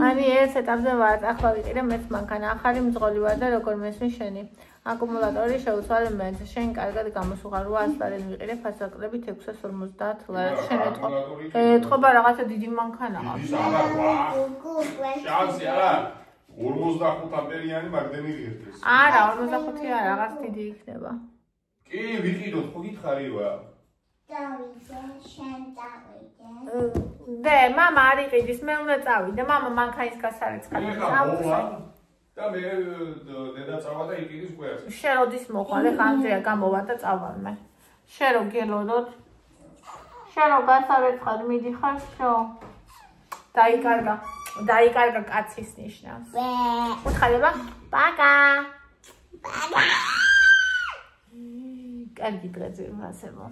Ani ეს ეტაპზე ვარ, ახლა ვიყიდე მეც მანქანა, ახალი მძღოლი ვარ და როგორ მესმის შენი. აკუმულატორი შეუცვალე მეც, შენ კარგად გამოსუღარ 800 ლარი ვიყიდე ფასაკლებით 650 ლარი. შენ ეთყობა რაღაცა დიდი მანქანაა. შანსი არა. 45 ამპერიანი მაგდენი ღირდეს. არა, 45 არა, რაღაც დიდი იქნება. კი, ვიყიდოთ, ხო გითხარივა. დე, მამა არ იყიდის, მე უნდა წავიდე, მამა მანქანის გასარიცხად. და მე დედა წავა და იყიდის გვერდს. შენ როდის მოხვალ, ხა ამჯერად გამოვა და წავალ მე. შენ რო გელოდოთ. შენ რო გასარიცხად მიდიხარ, შო. დაიკარგა კაცის ნიშნავს. უთხარება? პაკა. კარგი დღე ძირფასებო.